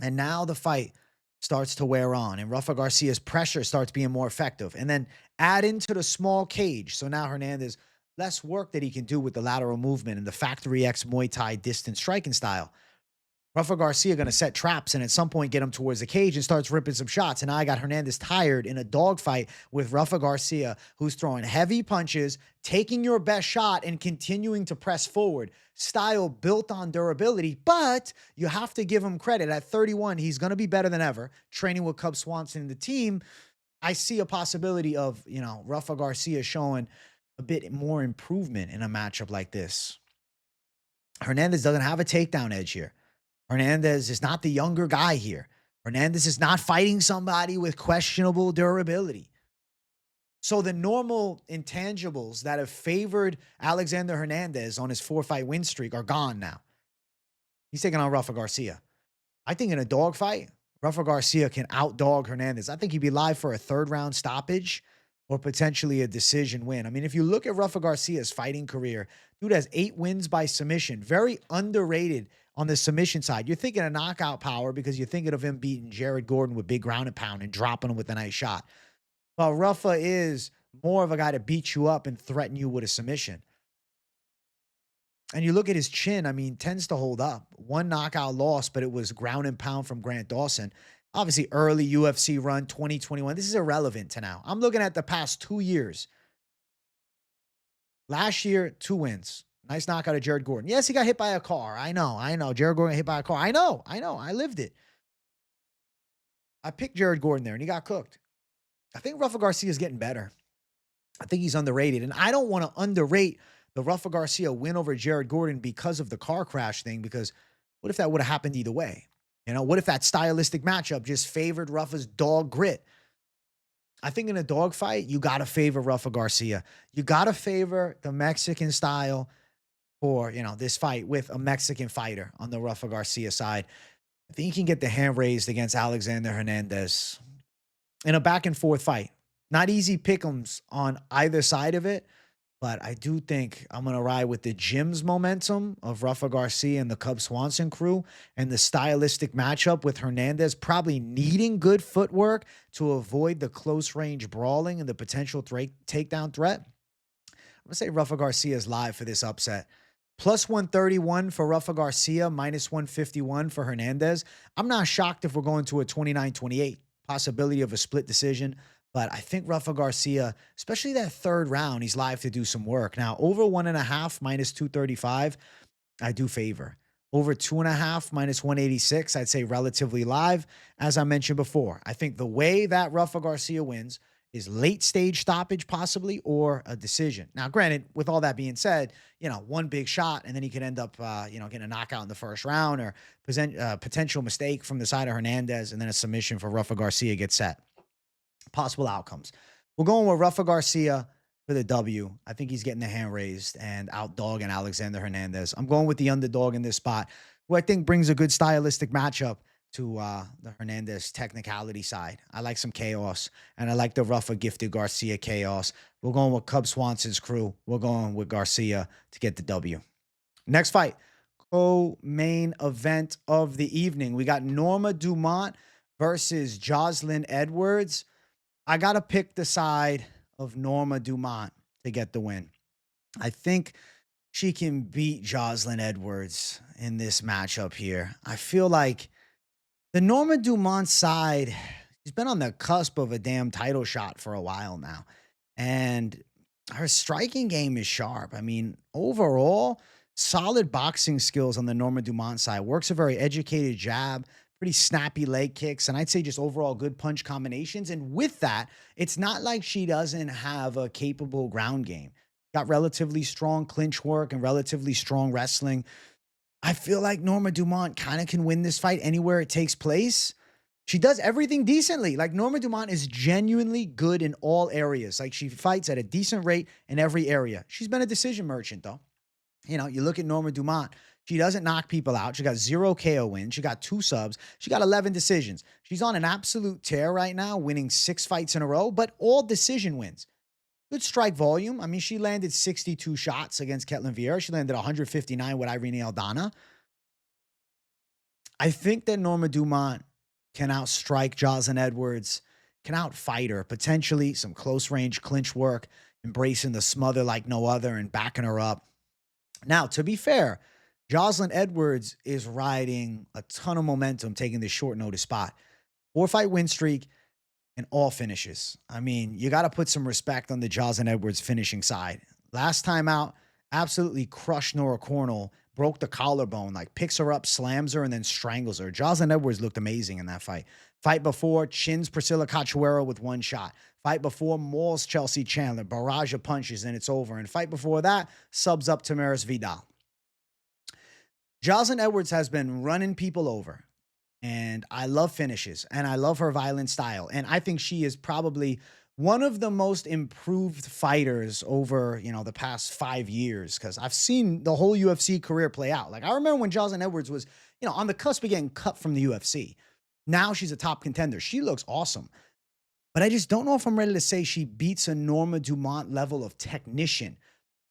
and now the fight starts to wear on, and Rafa Garcia's pressure starts being more effective, and then add into the small cage. So now Hernandez, less work that he can do with the lateral movement and the Factory X Muay Thai distance striking style. Rafa Garcia going to set traps and at some point get him towards the cage and starts ripping some shots. And now I got Hernandez tired in a dogfight with Rafa Garcia, who's throwing heavy punches, taking your best shot and continuing to press forward. Style built on durability, but you have to give him credit. At 31, he's going to be better than ever. Training with Cub Swanson and the team, I see a possibility of, Rafa Garcia showing a bit more improvement in a matchup like this. Hernandez doesn't have a takedown edge here. Hernandez is not the younger guy here. Hernandez is not fighting somebody with questionable durability. So the normal intangibles that have favored Alexander Hernandez on his 4-fight win streak are gone now. He's taking on Rafa Garcia. I think in a dogfight, Rafa Garcia can outdog Hernandez. I think he'd be live for a 3rd-round stoppage or potentially a decision win. I mean, if you look at Rafa Garcia's fighting career, dude has 8 wins by submission. Very underrated on the submission side. You're thinking of knockout power because you're thinking of him beating Jared Gordon with big ground and pound and dropping him with a nice shot. Well, Rafa is more of a guy to beat you up and threaten you with a submission. And you look at his chin, tends to hold up. 1 knockout loss, but it was ground and pound from Grant Dawson. Obviously, early UFC run, 2021. This is irrelevant to now. I'm looking at the past 2 years. Last year, 2 wins. Nice knockout of Jared Gordon. Yes, he got hit by a car. I know. Jared Gordon got hit by a car. I know. I lived it. I picked Jared Gordon there, and he got cooked. I think Rafa Garcia is getting better. I think he's underrated. And I don't want to underrate the Rafa Garcia win over Jared Gordon because of the car crash thing, because what if that would have happened either way? What if that stylistic matchup just favored Rafa's dog grit? I think in a dogfight, you got to favor Rafa Garcia. You got to favor the Mexican style for, this fight with a Mexican fighter on the Rafa Garcia side. I think he can get the hand raised against Alexander Hernandez in a back and forth fight. Not easy pick'ems on either side of it, but I do think I'm going to ride with the gym's momentum of Rafa Garcia and the Cub Swanson crew and the stylistic matchup with Hernandez probably needing good footwork to avoid the close range brawling and the potential takedown threat. I'm going to say Rafa Garcia is live for this upset. Plus 131 for Rafa Garcia, minus 151 for Hernandez. I'm not shocked if we're going to a 29-28 possibility of a split decision. But I think Rafa Garcia, especially that 3rd round, he's live to do some work. Now, over 1.5, minus 235, I do favor. Over 2.5, minus 186, I'd say relatively live. As I mentioned before, I think the way that Rafa Garcia wins is late stage stoppage possibly or a decision. Now, granted, with all that being said, 1 big shot and then he could end up, getting a knockout in the 1st round or potential mistake from the side of Hernandez and then a submission for Rafa Garcia gets set. Possible outcomes. We're going with Rafa Garcia for the W. I think he's getting the hand raised and outdogging Alexander Hernandez. I'm going with the underdog in this spot, who I think brings a good stylistic matchup to the Hernandez technicality side. I like some chaos, and I like the Rafa gifted Garcia chaos. We're going with Cub Swanson's crew. We're going with Garcia to get the W. Next fight, co-main event of the evening. We got Norma Dumont versus Jocelyn Edwards. I got to pick the side of Norma Dumont to get the win. I think she can beat Jocelyn Edwards in this matchup here. I feel like the Norma Dumont side, she's been on the cusp of a damn title shot for a while now. And her striking game is sharp. Overall, solid boxing skills on the Norma Dumont side. Works a very educated jab, pretty snappy leg kicks, and I'd say just overall good punch combinations. And with that, it's not like she doesn't have a capable ground game. Got relatively strong clinch work and relatively strong wrestling. I feel like Norma Dumont kind of can win this fight anywhere it takes place. She does everything decently. Like Norma Dumont is genuinely good in all areas. Like she fights at a decent rate in every area. She's been a decision merchant though. You know, you look at Norma Dumont, she doesn't knock people out. She got 0 KO wins. She got 2 subs. She got 11 decisions. She's on an absolute tear right now, winning 6 fights in a row, but all decision wins. Good strike volume. I mean, she landed 62 shots against Ketlin Vieira. She landed 159 with Irene Aldana. I think that Norma Dumont can outstrike Jocelyn Edwards, can outfight her, potentially some close range clinch work, embracing the smother like no other and backing her up. Now, to be fair, Jocelyn Edwards is riding a ton of momentum, taking this short notice spot. 4-fight win streak and all finishes. I mean, you got to put some respect on the Jocelyn Edwards finishing side. Last time out, absolutely crushed Nora Cornell, broke the collarbone, like picks her up, slams her, and then strangles her. Jocelyn Edwards looked amazing in that fight. Fight before, chins Priscilla Cachoeira with 1 shot. Fight before, mauls Chelsea Chandler, barrage of punches, and it's over. And fight before that, subs up Tamaris Vidal. Jocelyn Edwards has been running people over. And I love finishes, and I love her violent style. And I think she is probably one of the most improved fighters over, the past 5 years, because I've seen the whole UFC career play out. Like, I remember when Jocelyn Edwards was, on the cusp of getting cut from the UFC. Now she's a top contender. She looks awesome. But I just don't know if I'm ready to say she beats a Norma Dumont level of technician.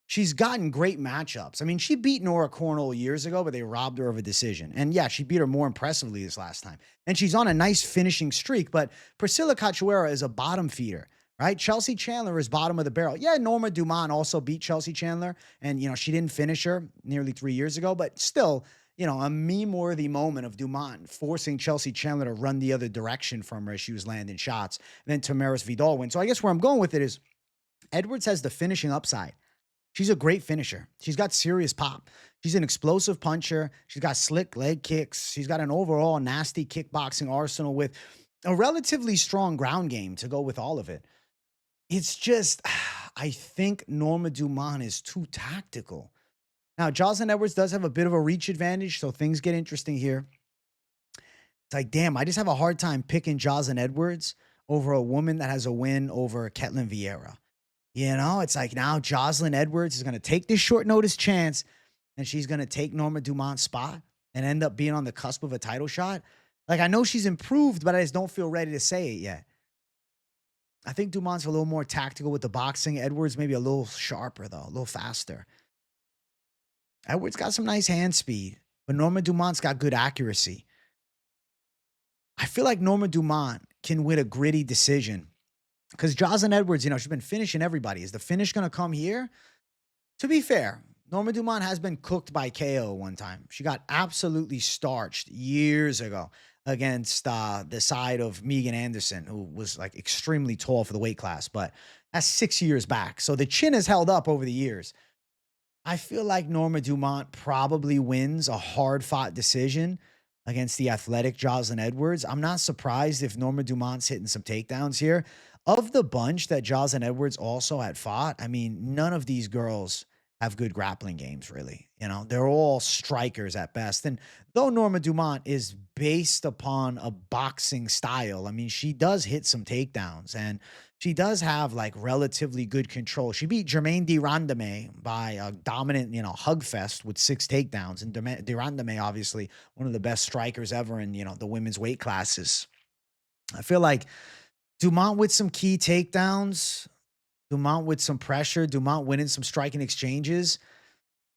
She's gotten great matchups. I mean, she beat Nora Cornell years ago, but they robbed her of a decision. And yeah, she beat her more impressively this last time. And she's on a nice finishing streak, but Priscilla Cachoeira is a bottom feeder, right? Chelsea Chandler is bottom of the barrel. Yeah, Norma Dumont also beat Chelsea Chandler, and, she didn't finish her nearly 3 years ago, but still, a meme-worthy moment of Dumont forcing Chelsea Chandler to run the other direction from her as she was landing shots. And then Tamaris Vidal wins. So I guess where I'm going with it is Edwards has the finishing upside. She's a great finisher. She's got serious pop. She's an explosive puncher. She's got slick leg kicks. She's got an overall nasty kickboxing arsenal with a relatively strong ground game to go with all of it. It's just, I think Norma Dumont is too tactical. Now, Jocelyn Edwards does have a bit of a reach advantage, so things get interesting here. It's like, damn, I just have a hard time picking Jocelyn Edwards over a woman that has a win over Ketlin Vieira. It's like now Jocelyn Edwards is going to take this short notice chance and she's going to take Norma Dumont's spot and end up being on the cusp of a title shot. Like, I know she's improved, but I just don't feel ready to say it yet. I think Dumont's a little more tactical with the boxing. Edwards maybe a little sharper, though, a little faster. Edwards got some nice hand speed, but Norma Dumont's got good accuracy. I feel like Norma Dumont can win a gritty decision. Because Jocelyn Edwards, she's been finishing everybody. Is the finish going to come here? To be fair, Norma Dumont has been cooked by KO one time. She got absolutely starched years ago against the side of Megan Anderson, who was like extremely tall for the weight class. But that's 6 years back. So the chin has held up over the years. I feel like Norma Dumont probably wins a hard-fought decision against the athletic Jocelyn Edwards. I'm not surprised if Norma Dumont's hitting some takedowns here. Of the bunch that Jocelyn Edwards also had fought, I mean, none of these girls have good grappling games, really. They're all strikers at best. And though Norma Dumont is based upon a boxing style, I mean, she does hit some takedowns and she does have like relatively good control. She beat Germaine de Randamie by a dominant, hug fest with 6 takedowns. And de Randamie, obviously, one of the best strikers ever in, the women's weight classes. I feel like Dumont with some key takedowns, Dumont with some pressure, Dumont winning some striking exchanges.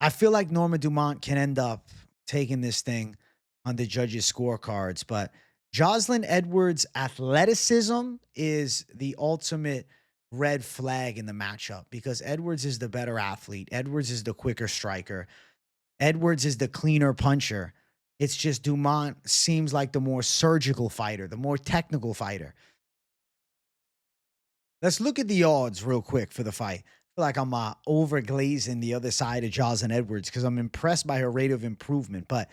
I feel like Norma Dumont can end up taking this thing on the judges' scorecards. But Jocelyn Edwards' athleticism is the ultimate red flag in the matchup because Edwards is the better athlete. Edwards is the quicker striker. Edwards is the cleaner puncher. It's just Dumont seems like the more surgical fighter, the more technical fighter. Let's look at the odds real quick for the fight. I feel like I'm overglazing the other side of Jocelyn Edwards because I'm impressed by her rate of improvement. But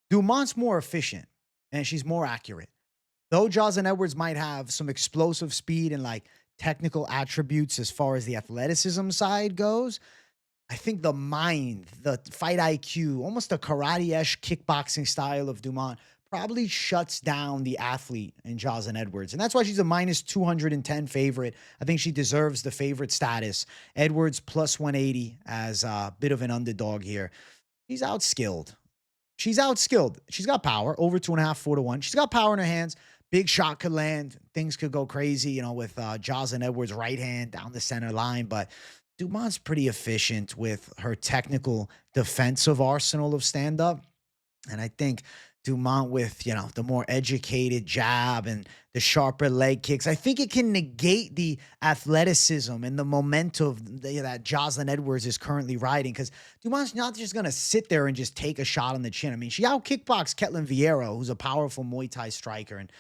Dumont's more efficient and she's more accurate. Though Jocelyn Edwards might have some explosive speed and like technical attributes as far as the athleticism side goes, I think the mind, the fight IQ, almost a karate-esque kickboxing style of Dumont probably shuts down the athlete in Jocelyn Edwards. And that's why she's a minus 210 favorite. I think she deserves the favorite status. Edwards plus 180 as a bit of an underdog here. She's outskilled. She's outskilled. She's got power, over 2.5, 4-1. She's got power in her hands. Big shot could land. Things could go crazy, with Jocelyn Edwards' right hand down the center line. But Dumont's pretty efficient with her technical defensive arsenal of stand-up. And I think Dumont with, the more educated jab and the sharper leg kicks, I think it can negate the athleticism and the momentum that Jocelyn Edwards is currently riding, because Dumont's not just going to sit there and just take a shot on the chin. I mean, she out-kickboxed Ketlin Vieira, who's a powerful Muay Thai striker, and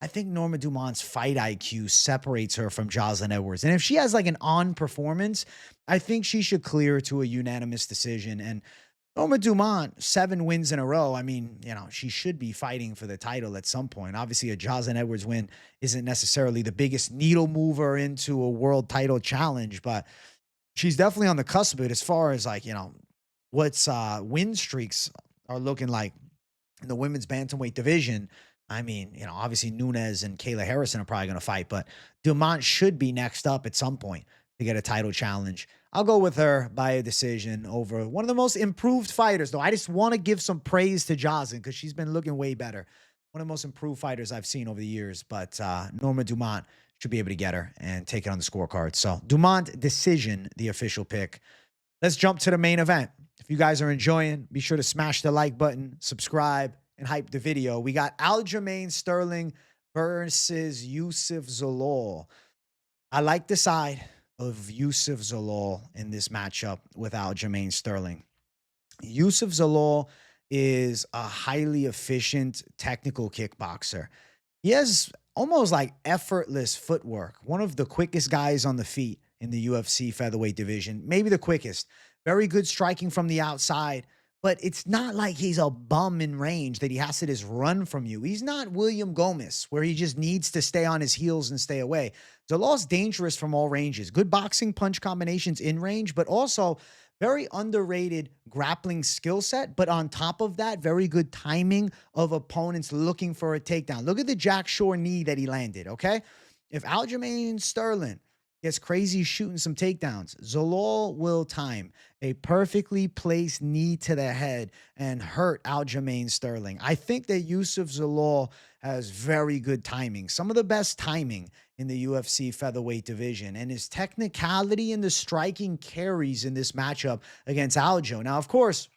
I think Norma Dumont's fight IQ separates her from Jocelyn Edwards. And if she has like an on performance, I think she should clear to a unanimous decision. And Norma Dumont, 7 wins in a row. I mean, she should be fighting for the title at some point. Obviously, a Jocelyn Edwards win isn't necessarily the biggest needle mover into a world title challenge, but she's definitely on the cusp of it as far as what's win streaks are looking like in the women's bantamweight division. I mean, obviously Nunes and Kayla Harrison are probably going to fight, but Dumont should be next up at some point to get a title challenge. I'll go with her by a decision over one of the most improved fighters, though. I just want to give some praise to Jocelyn because she's been looking way better. One of the most improved fighters I've seen over the years, but Norma Dumont should be able to get her and take it on the scorecard. So Dumont decision, the official pick. Let's jump to the main event. If you guys are enjoying, be sure to smash the like button, subscribe, and hype the video. We got Aljamain Sterling versus Youssef Zalal. I like the side of Youssef Zalal in this matchup with Aljamain Sterling. Youssef Zalal is a highly efficient technical kickboxer. He has almost like effortless footwork. One of the quickest guys on the feet in the UFC featherweight division, maybe the quickest. Very good striking from the outside. But it's not like he's a bum in range that he has to just run from you. He's not William Gomez, where he just needs to stay on his heels and stay away. Zalal's dangerous from all ranges. Good boxing punch combinations in range, but also very underrated grappling skill set. But on top of that, very good timing of opponents looking for a takedown. Look at the Jack Shore knee that he landed, okay? If Aljamain Sterling gets crazy shooting some takedowns, Zalal will time a perfectly placed knee to the head and hurt Aljamain Sterling. I think that Youssef Zalal has very good timing, some of the best timing in the UFC featherweight division, and his technicality and the striking carries in this matchup against Aljo. Now, of course,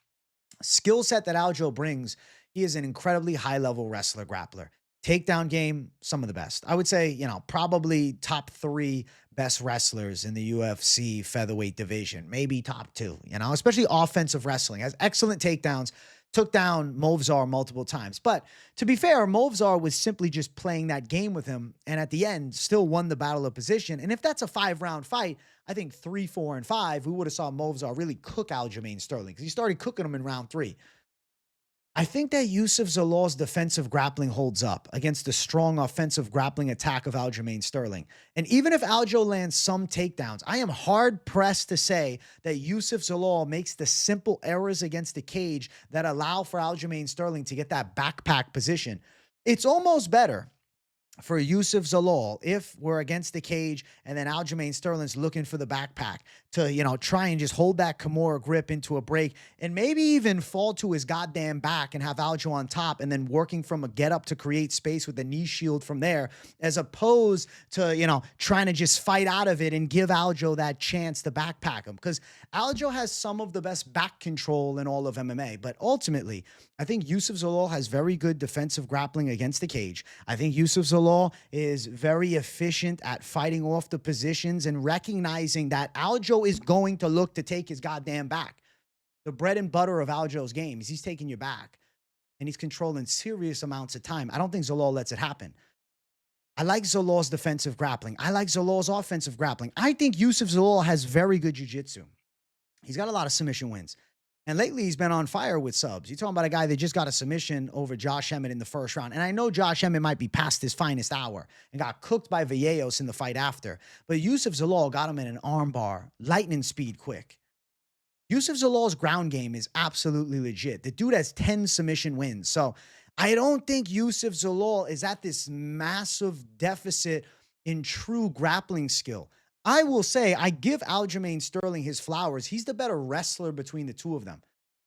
skill set that Aljo brings, he is an incredibly high-level wrestler, grappler. Takedown game, some of the best. I would say, probably top 3 best wrestlers in the UFC featherweight division, maybe top 2, especially offensive wrestling. Has excellent takedowns, took down Movzar multiple times. But to be fair, Movzar was simply just playing that game with him, and at the end, still won the battle of position. And if that's a 5-round fight, I think 3, 4, and 5, we would have saw Movzar really cook Aljamain Sterling because he started cooking him in round 3. I think that Youssef Zalal's defensive grappling holds up against the strong offensive grappling attack of Aljamain Sterling. And even if Aljo lands some takedowns, I am hard-pressed to say that Youssef Zalal makes the simple errors against the cage that allow for Aljamain Sterling to get that backpack position. It's almost better for Youssef Zalal if we're against the cage and then Aljamain Sterling's looking for the backpack to, try and just hold that Kimura grip into a break and maybe even fall to his goddamn back and have Aljo on top and then working from a get up to create space with the knee shield from there, as opposed to, trying to just fight out of it and give Aljo that chance to backpack him, because Aljo has some of the best back control in all of MMA. But ultimately, I think Youssef Zalal has very good defensive grappling against the cage. I think Youssef Zalal is very efficient at fighting off the positions and recognizing that Aljo is going to look to take his goddamn back. The bread and butter of Aljo's game is he's taking your back, and he's controlling serious amounts of time. I don't think Zalal lets it happen. I like Zalal's defensive grappling. I like Zalal's offensive grappling. I think Youssef Zalal has very good jiu-jitsu. He's got a lot of submission wins. And lately, he's been on fire with subs. You're talking about a guy that just got a submission over Josh Emmett in the first round. And I know Josh Emmett might be past his finest hour and got cooked by Vieira in the fight after. But Youssef Zalal got him in an armbar, lightning speed quick. Youssef Zalal's ground game is absolutely legit. The dude has 10 submission wins. So I don't think Youssef Zalal is at this massive deficit in true grappling skill. I will say I give Aljamain Sterling his flowers. He's the better wrestler between the two of them.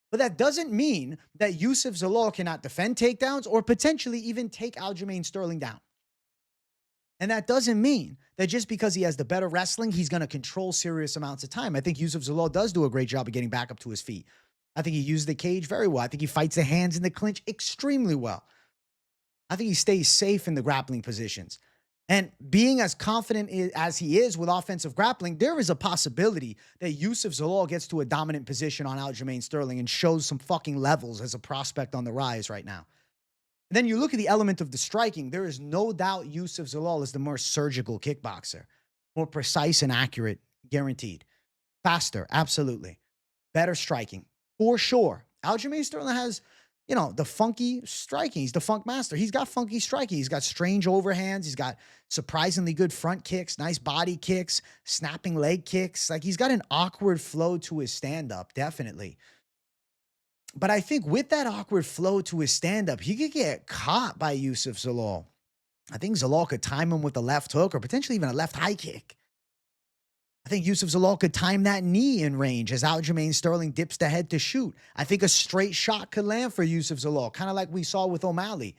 But that doesn't mean that Youssef Zalal cannot defend takedowns or potentially even take Aljamain Sterling down. And that doesn't mean that just because he has the better wrestling, he's going to control serious amounts of time. I think Youssef Zalal does do a great job of getting back up to his feet. I think he used the cage very well. I think he fights the hands in the clinch extremely well. I think he stays safe in the grappling positions. And being as confident as he is with offensive grappling, there is a possibility that Youssef Zalal gets to a dominant position on Aljamain Sterling and shows some fucking levels as a prospect on the rise right now. And then you look at the element of the striking. There is no doubt Youssef Zalal is the more surgical kickboxer. More precise and accurate, guaranteed. Faster, absolutely. Better striking, for sure. Aljamain Sterling has, the funky striking. He's the funk master. He's got funky striking. He's got strange overhands. He's got surprisingly good front kicks, nice body kicks, snapping leg kicks. Like, he's got an awkward flow to his stand-up, definitely. But I think with that awkward flow to his stand-up, he could get caught by Youssef Zalal. I think Zalal could time him with a left hook or potentially even a left high kick. I think Youssef Zalal could time that knee in range as Aljamain Sterling dips the head to shoot. I think a straight shot could land for Youssef Zalal, kind of like we saw with O'Malley.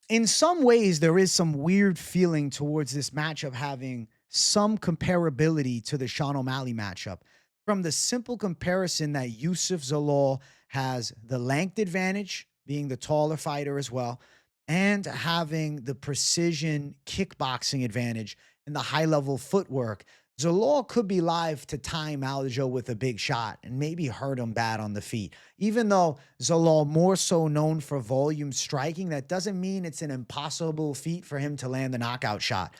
In some ways, there is some weird feeling towards this matchup having some comparability to the Sean O'Malley matchup. From the simple comparison that Youssef Zalal has the length advantage, being the taller fighter as well, and having the precision kickboxing advantage and the high-level footwork, Zalal could be live to time Aljo with a big shot and maybe hurt him bad on the feet. Even though Zalal more so known for volume striking, that doesn't mean it's an impossible feat for him to land the knockout shot.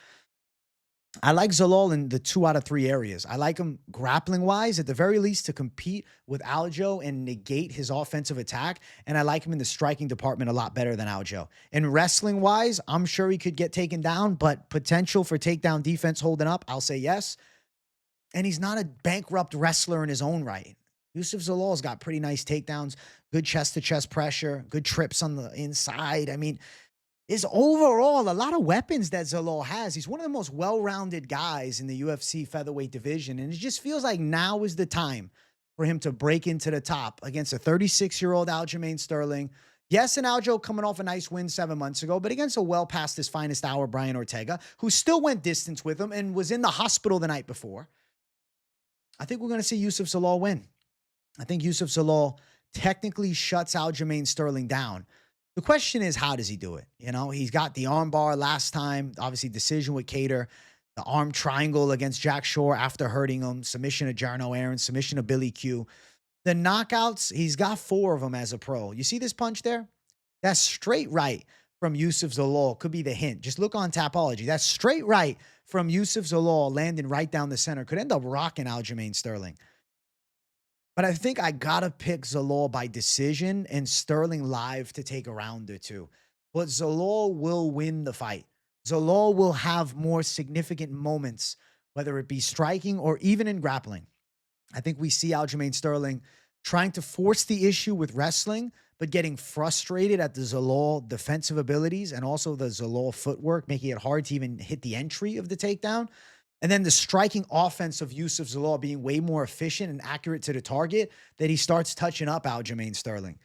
I like Zalal in the 2 out of 3 areas. I like him grappling-wise, at the very least, to compete with Aljo and negate his offensive attack. And I like him in the striking department a lot better than Aljo. And wrestling-wise, I'm sure he could get taken down, but potential for takedown defense holding up, I'll say yes. And he's not a bankrupt wrestler in his own right. Youssef Zalal's got pretty nice takedowns, good chest-to-chest pressure, good trips on the inside. I mean, is overall a lot of weapons that Zalal has. He's one of the most well-rounded guys in the UFC featherweight division, and it just feels like now is the time for him to break into the top against a 36-year-old Aljamain Sterling. Yes, and Aljo coming off a nice win 7 months ago, but against a well past his finest hour Brian Ortega, who still went distance with him and was in the hospital the night before. I think we're going to see Youssef Zalal win. I think Youssef Zalal technically shuts Aljamain Sterling down. The question is, how does he do it? He's got the arm bar last time, obviously decision with Cater, the arm triangle against Jack Shore after hurting him, submission of Jarno Aaron, submission of Billy Q. The knockouts, he's got 4 of them as a pro. You see this punch there? That's straight right from Youssef Zalal. Could be the hint. Just look on Tapology. That's straight right from Youssef Zalal landing right down the center. Could end up rocking Aljamain Sterling. But I think I got to pick Zalal by decision and Sterling live to take a round or 2. But Zalal will win the fight. Zalal will have more significant moments, whether it be striking or even in grappling. I think we see Aljamain Sterling trying to force the issue with wrestling, but getting frustrated at the Zalal defensive abilities and also the Zalal footwork, making it hard to even hit the entry of the takedown. And then the striking offense of Youssef Zalal being way more efficient and accurate to the target that he starts touching up Aljamain Sterling.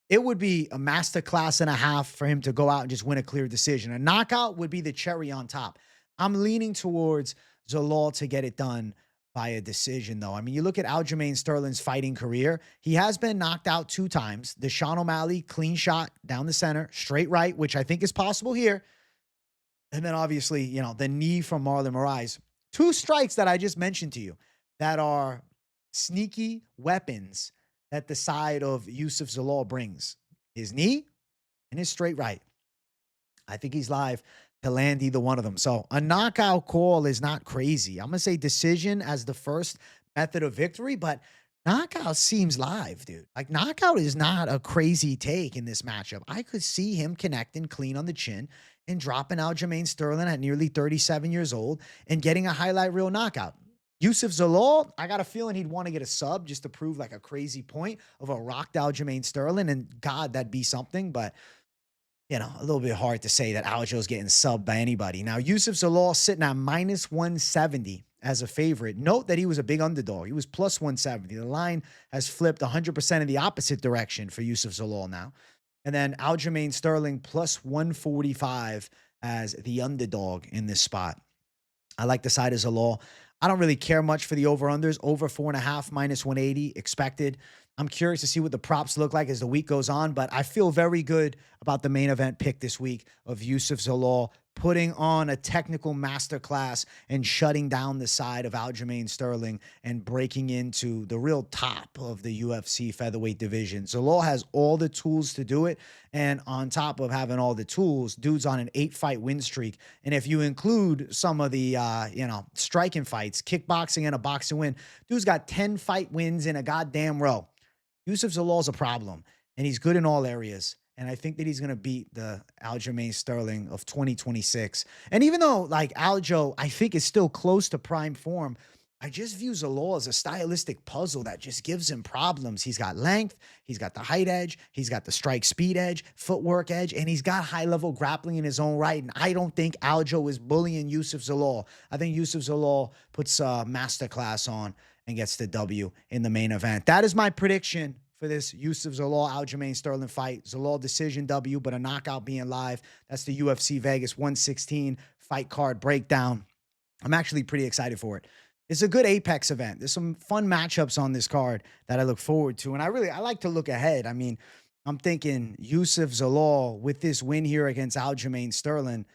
It would be a masterclass and a half for him to go out and just win a clear decision. A knockout would be the cherry on top. I'm leaning towards Zalal to get it done by a decision, though. I mean, you look at Aljamain Sterling's fighting career. He has been knocked out 2 times. The Sean O'Malley clean shot down the center, straight right, which I think is possible here. And then obviously, the knee from Marlon Moraes. 2 strikes that I just mentioned to you that are sneaky weapons that the side of Youssef Zalal brings. His knee and his straight right. I think he's live to land either one of them. So a knockout call is not crazy. I'm going to say decision as the first method of victory, but knockout seems live, dude. Like, knockout is not a crazy take in this matchup. I could see him connecting clean on the chin and dropping Aljamain Sterling at nearly 37 years old and getting a highlight reel knockout. Youssef Zalal, I got a feeling he'd want to get a sub just to prove like a crazy point of a rocked Aljamain Sterling. And God, that'd be something. But, you know, a little bit hard to say that Aljo's getting subbed by anybody. Now, Youssef Zalal sitting at minus 170 as a favorite. Note that he was a big underdog. He was plus 170. The line has flipped 100% in the opposite direction for Youssef Zalal now. And then Aljamain Sterling plus 145 as the underdog in this spot. I like the side of Zalal. I don't really care much for the over-unders. Over 4.5 minus 180 expected. I'm curious to see what the props look like as the week goes on, but I feel very good about the main event pick this week of Youssef Zalal putting on a technical masterclass and shutting down the side of Aljamain Sterling and breaking into the real top of the UFC featherweight division. Zalal has all the tools to do it, and on top of having all the tools, dude's on an 8-fight win streak. And if you include some of the, striking fights, kickboxing and a boxing win, dude's got 10 fight wins in a goddamn row. Youssef Zalal's a problem, and he's good in all areas. And I think that he's going to beat the Aljamain Sterling of 2026. And even though, like, Aljo, I think is still close to prime form, I just view Zalal as a stylistic puzzle that just gives him problems. He's got length, he's got the height edge, he's got the strike speed edge, footwork edge, and he's got high-level grappling in his own right. And I don't think Aljo is bullying Youssef Zalal. I think Youssef Zalal puts a masterclass on and gets the W in the main event. That is my prediction for this Youssef Zalal Aljamain Sterling fight. Zalal decision W, but a knockout being live. That's the UFC Vegas 116 fight card breakdown. I'm actually pretty excited for it. It's a good Apex event. There's some fun matchups on this card that I look forward to. And I like to look ahead. I mean, I'm thinking Youssef Zalal with this win here against Aljamain Sterling.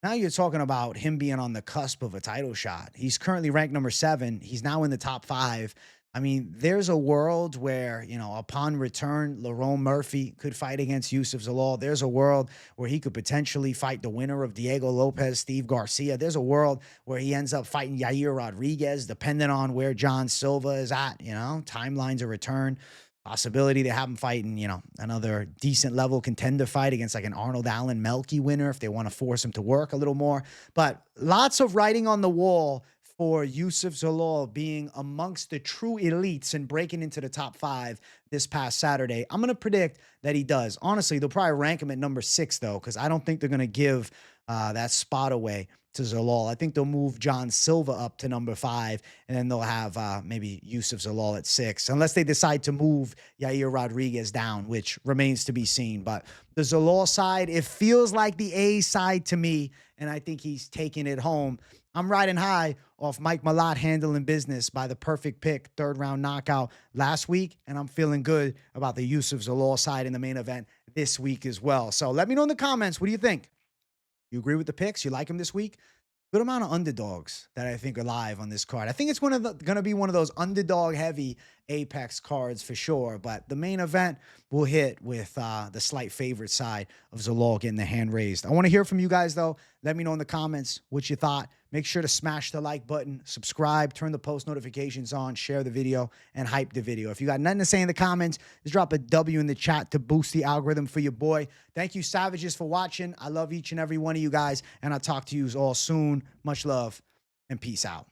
Now you're talking about him being on the cusp of a title shot. He's currently ranked number 7. He's now in the top 5. I mean, there's a world where, upon return, Lerone Murphy could fight against Youssef Zalal. There's a world where he could potentially fight the winner of Diego Lopez, Steve Garcia. There's a world where he ends up fighting Yair Rodriguez, depending on where John Silva is at, timelines of return. Possibility to have him fighting, another decent level contender fight against like an Arnold Allen Melky winner if they want to force him to work a little more. But lots of writing on the wall for Youssef Zalal being amongst the true elites and breaking into the top 5 this past Saturday. I'm going to predict that he does. Honestly, they'll probably rank him at number 6, though, because I don't think they're going to give that spot away to Zalal. I think they'll move John Silva up to number 5, and then they'll have maybe Youssef Zalal at 6, unless they decide to move Yair Rodriguez down, which remains to be seen. But the Zalal side, it feels like the A side to me, and I think he's taking it home. I'm riding high off Mike Malott handling business by the perfect pick, 3rd-round knockout last week, and I'm feeling good about the Youssef Zalal side in the main event this week as well. So let me know in the comments, what do you think? You agree with the picks? You like them this week? Good amount of underdogs that I think are live on this card. I think it's going to be one of those underdog-heavy Apex cards for sure, but the main event will hit with the slight favorite side of Zalal getting the hand raised. I want to hear from you guys, though. Let me know in the comments what you thought. Make sure to smash the like button, subscribe, turn the post notifications on, share the video, and hype the video. If you got nothing to say in the comments, just drop a W in the chat to boost the algorithm for your boy. Thank you, Savages, for watching. I love each and every one of you guys, and I'll talk to you all soon. Much love, and peace out.